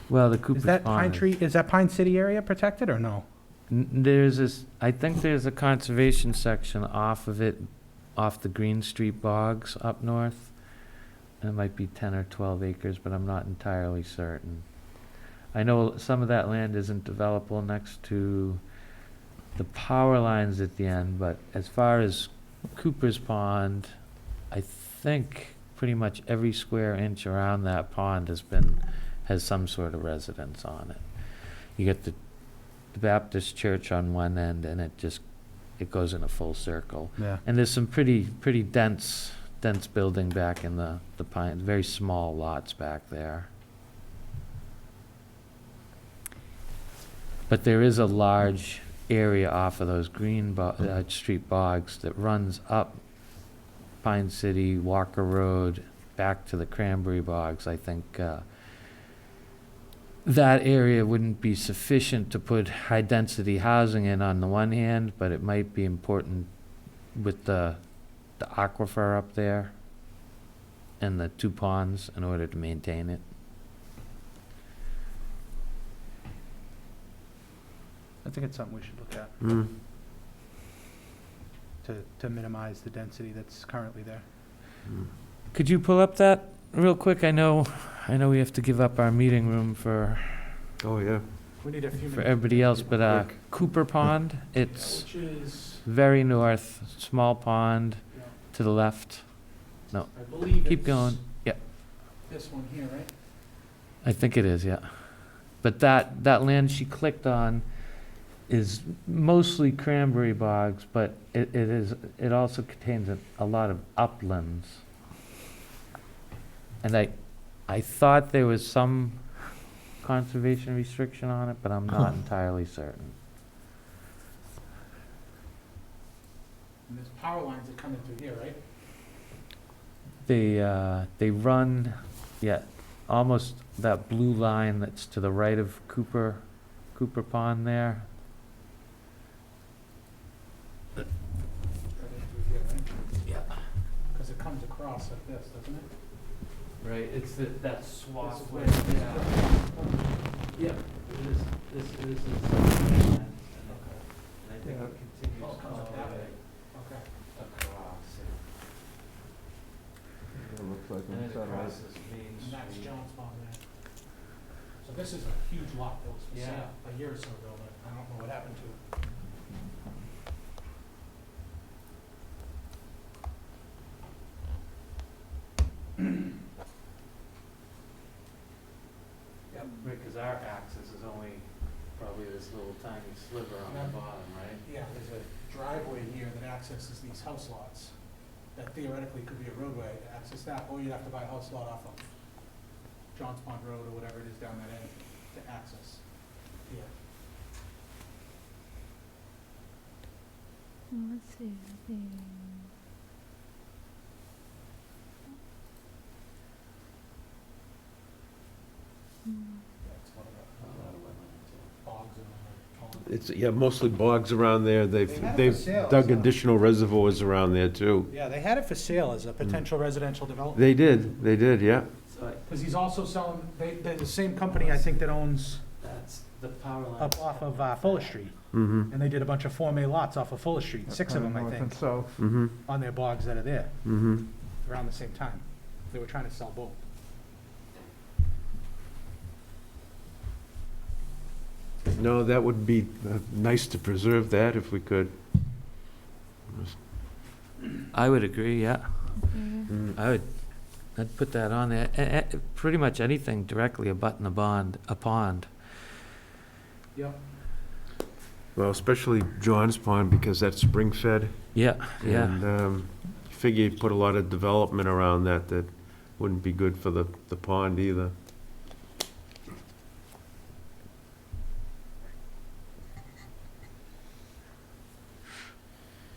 well, the Cooper's Is that Pond Pine Tree, is that Pine City area protected or no? There's this, I think there's a conservation section off of it, off the Green Street bogs up north. And it might be 10 or 12 acres, but I'm not entirely certain. I know some of that land isn't developable next to the power lines at the end, but as far as Cooper's Pond, I think pretty much every square inch around that pond has some sort of residence on it. You get the Baptist church on one end, and it goes in a full circle. Yeah. And there's some pretty dense building back in the pine, very small lots back there. But there is a large area off of those green street bogs that runs up Pine City, Walker Road, back to the Cranberry Bogs. I think that area wouldn't be sufficient to put high-density housing in on the one hand, but it might be important with the aquifer up there and the 2 ponds in order to maintain it. I think it's something we should look at Mm. to minimize the density that's currently there. Could you pull up that real quick? I know we have to give up our meeting room for Oh, yeah. We need a few minutes. everybody else, but Cooper Pond, it's Which is, very north, small pond to the left. I believe Keep it's going. Yeah, this one here, right? I think it is, yeah. But that land she clicked on is mostly cranberry bogs, but it also contains a lot of uplands. And I thought there was some conservation restriction on it, but I'm not entirely certain. And there's power lines that come in through here, right? They run, yeah, almost that blue line that's to the right of Cooper Pond there. Right in through here, right? Yeah. Because it comes across like this, doesn't it? Right, it's that This is swath where where, it is. yeah, this is and I think it continues Oh, it comes all up the that way way. Okay. across. It looks like And then it's all right. across this main And that's street. John's Pond there. So this is a huge lot that was for Yeah. sale a year or so ago, but I don't know what happened to it. Yep. Right, because our access is only probably this little tiny sliver on Yeah. the bottom, right? Yeah, there's a driveway here that accesses these house lots that theoretically could be a roadway to access that, or you'd have to buy a house lot off of John's Pond Road or whatever it is down that end to access. Yeah. Let's see. That's one of the bogs and ponds. It's, yeah, mostly bogs around there. They had it for They've sale, dug so- additional reservoirs around there, too. Yeah, they had it for sale as a potential residential development. They did, yeah. Because he's also selling, they're the same company, I think, that owns That's the power line. up off of Fuller Street. Mm-hmm, And they did a bunch of Form A lots off of Fuller Street, 6 of them, I North and think, south. mm-hmm, on their bogs that are there mm-hmm. around the same time. They were trying to sell both. No, that would be nice to preserve that if we could. I would agree, yeah. Mm. I'd put that on there. Pretty much anything directly abutting a pond. Yep. Well, especially John's Pond, because that's spring-fed. Yeah, yeah. And figure you put a lot of development around that wouldn't be good for the pond either.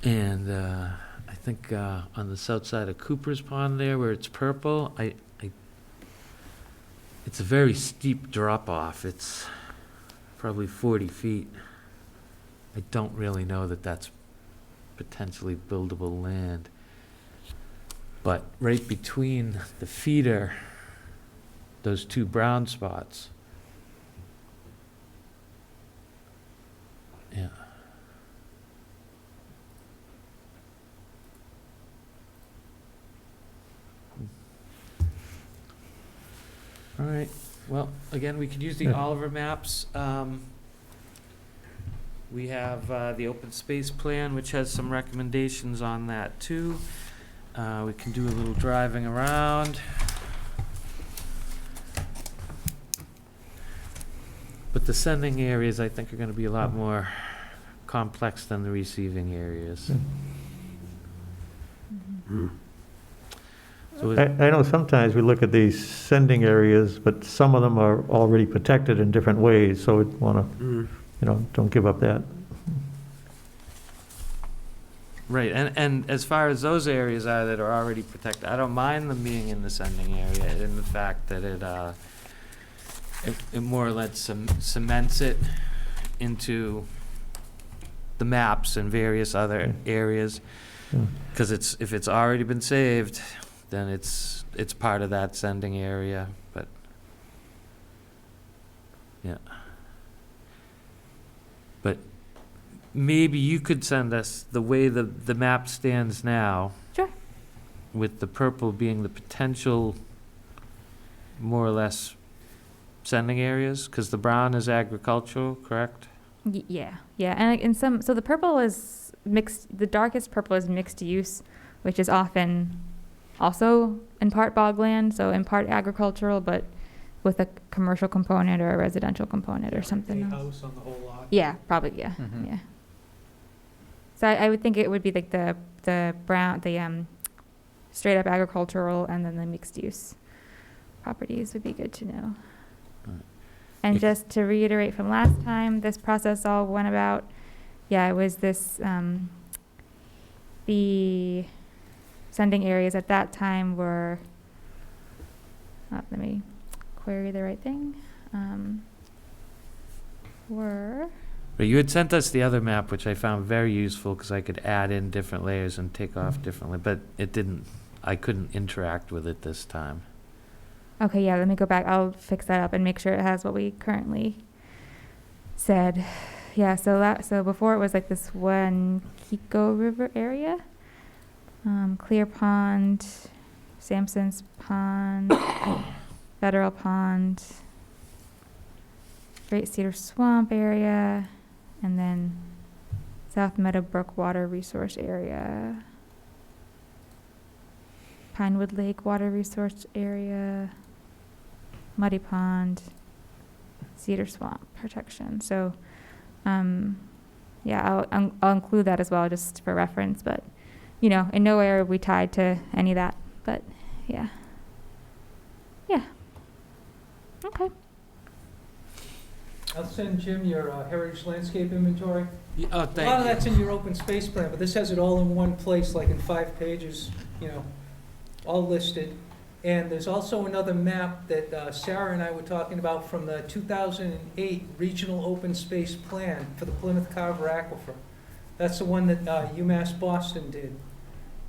And I think on the south side of Cooper's Pond there, where it's purple, it's a very steep drop-off. It's probably 40 feet. I don't really know that that's potentially buildable land. But right between the feeder, those 2 brown spots. Yeah. All right, well, again, we could use the Yeah. Oliver maps. we have the open space plan, which has some recommendations on that too. We can do a little driving around. But the sending areas, I think, are gonna be a lot more complex than the receiving areas. So I know sometimes we look at these sending areas, but some of them are already protected in different ways, so we'd want to, don't give up that. Right, and as far as those areas are that are already protected, I don't mind them being in the sending area, in the fact that it more or less cements it into the maps and various other areas. Yeah. Because if it's already been saved, then it's part of that sending area, but, yeah. But maybe you could send us the way the map stands now. Sure. With the purple being the potential, more or less, sending areas, because the brown is agricultural, correct? Yeah, and like in some, so the purple is mixed, the darkest purple is mixed use, which is often also in part bogland, so in part agricultural, but with a commercial component or a residential component or something A else. house on the whole lot. Yeah, probably, yeah, Mhm. yeah. So I would think it would be like the brown, the straight up agricultural, and then the mixed use properties would be good to know. Right. And If- just to reiterate from last time, this process all went about, it was this, the sending areas at that time were, let me query the right thing, were, But you had sent us the other map, which I found very useful, because I could add in different layers and take off differently, but I couldn't interact with it this time. okay, yeah, let me go back, I'll fix that up and make sure it has what we currently said. Yeah, so before it was like this one Kiko River area, Clear Pond, Sampson's Pond, Federal Pond, Great Cedar Swamp area, and then South Meadowbrook Water Resource Area, Pinewood Lake Water Resource Area, Muddy Pond, Cedar Swamp Protection. So, yeah, I'll include that as well, just for reference, but, in no way are we tied to any of that, but, yeah. Yeah. Okay. I'll send Jim your heritage landscape inventory. Oh, A lot of that's in your open space plan, but this has it all in one place, like in 5 pages, all listed. And there's also another map that Sarah and I were talking about from the 2008 Regional Open Space Plan for the Plymouth Carver Aquifer. That's the one that UMass Boston did.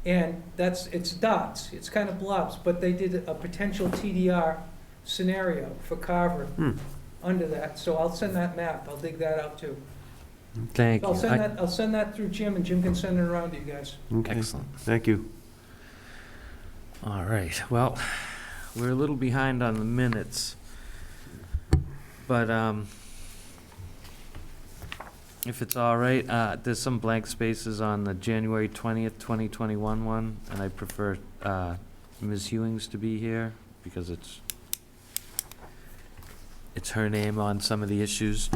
And it's dots, it's kind of blobs, but they did a potential TDR scenario for Carver under that. So I'll send that map, I'll dig that out too. Thank I'll you. send that through Jim, and Jim can send it around to you guys. Okay. Excellent. Thank you. All right, well, we're a little behind on the minutes, but if it's all right, there's some blank spaces on the January 20th, 2021 one, and I prefer Ms. Hewings to be here, because it's her name on some of the issues.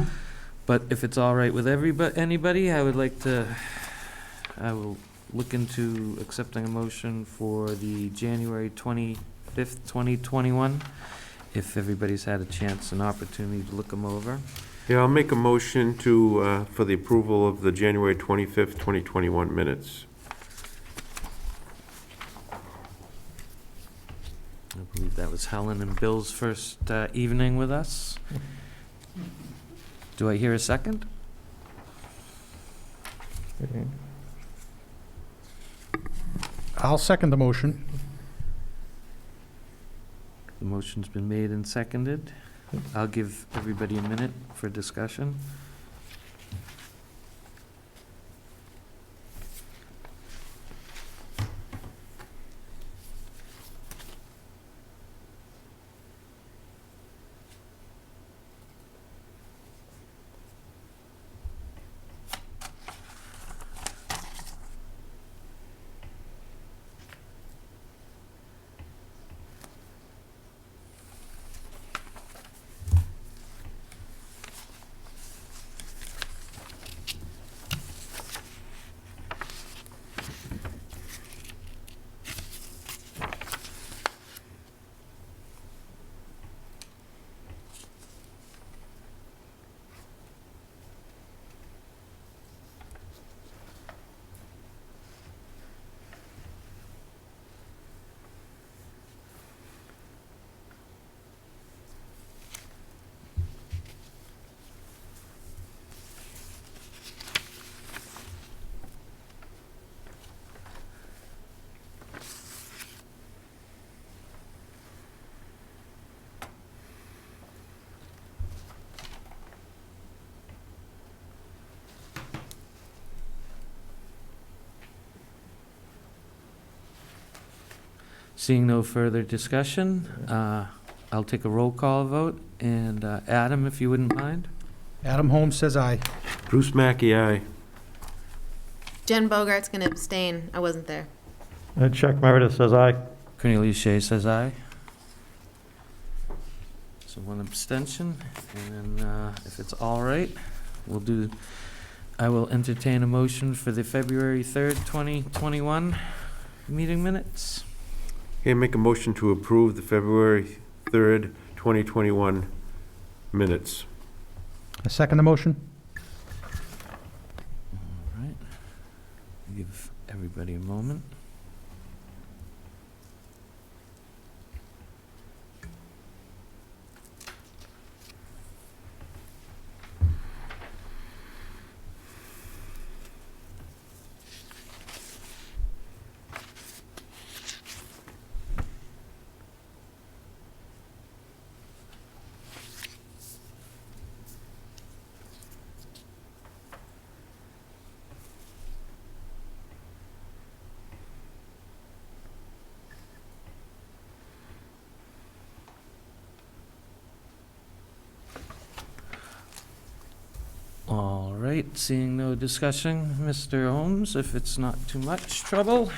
But if it's all right with anybody, I will look into accepting a motion for the January 25th, 2021, if everybody's had a chance and opportunity to look them over. Yeah, I'll make a motion for the approval of the January 25th, 2021 minutes. I believe that was Helen and Bill's first evening with us. Do I hear a second? Okay. I'll second the motion. The motion's been made and seconded. I'll give everybody a minute for discussion. Seeing no further discussion, I'll take a roll call vote, and Adam, if you wouldn't mind? Adam Holmes says aye. Bruce Mackey, aye. Jen Bogart's going to abstain. I wasn't there. Chuck Meredith says aye. Cornelius Shea says aye. So one abstention, and then if it's all right, I will entertain a motion for the February 3rd, 2021 meeting minutes. Okay, make a motion to approve the February 3rd, 2021 minutes. I second the motion. All right. Give everybody a moment. All right, seeing no discussion, Mr. Holmes, if it's not too much trouble.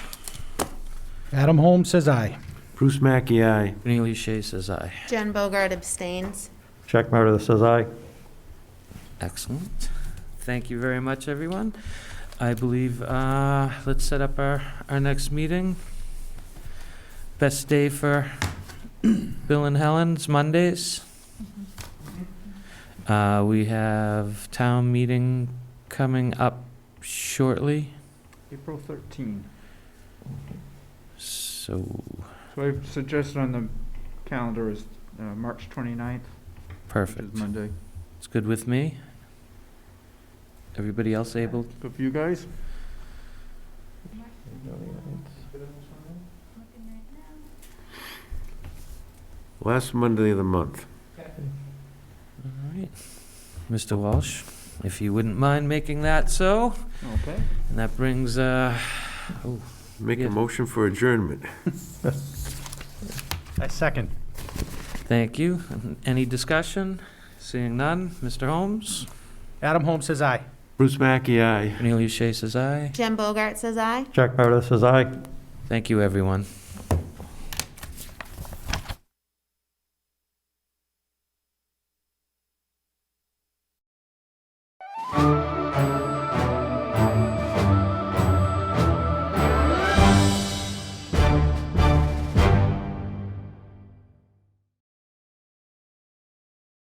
Adam Holmes says aye. Bruce Mackey, aye. Cornelius Shea says aye. Jen Bogart abstains. Chuck Meredith says aye. Excellent. Thank you very much, everyone. I believe, let's set up our next meeting. Best day for Bill and Helen's Mondays. We have town meeting coming up shortly, April 13. so So I've suggested on the calendar is March 29th, which perfect. is Monday. It's good with me. Everybody else able? Good for you guys? Last Monday of the month. All right. Mr. Walsh, if you wouldn't mind making that so. Okay. And that brings, Make Yeah. a motion for adjournment. I second. thank you. Any discussion? Seeing none. Mr. Holmes? Adam Holmes says aye. Bruce Mackey, aye. Cornelius Shea says aye. Jen Bogart says aye. Chuck Meredith says aye. Thank you, everyone.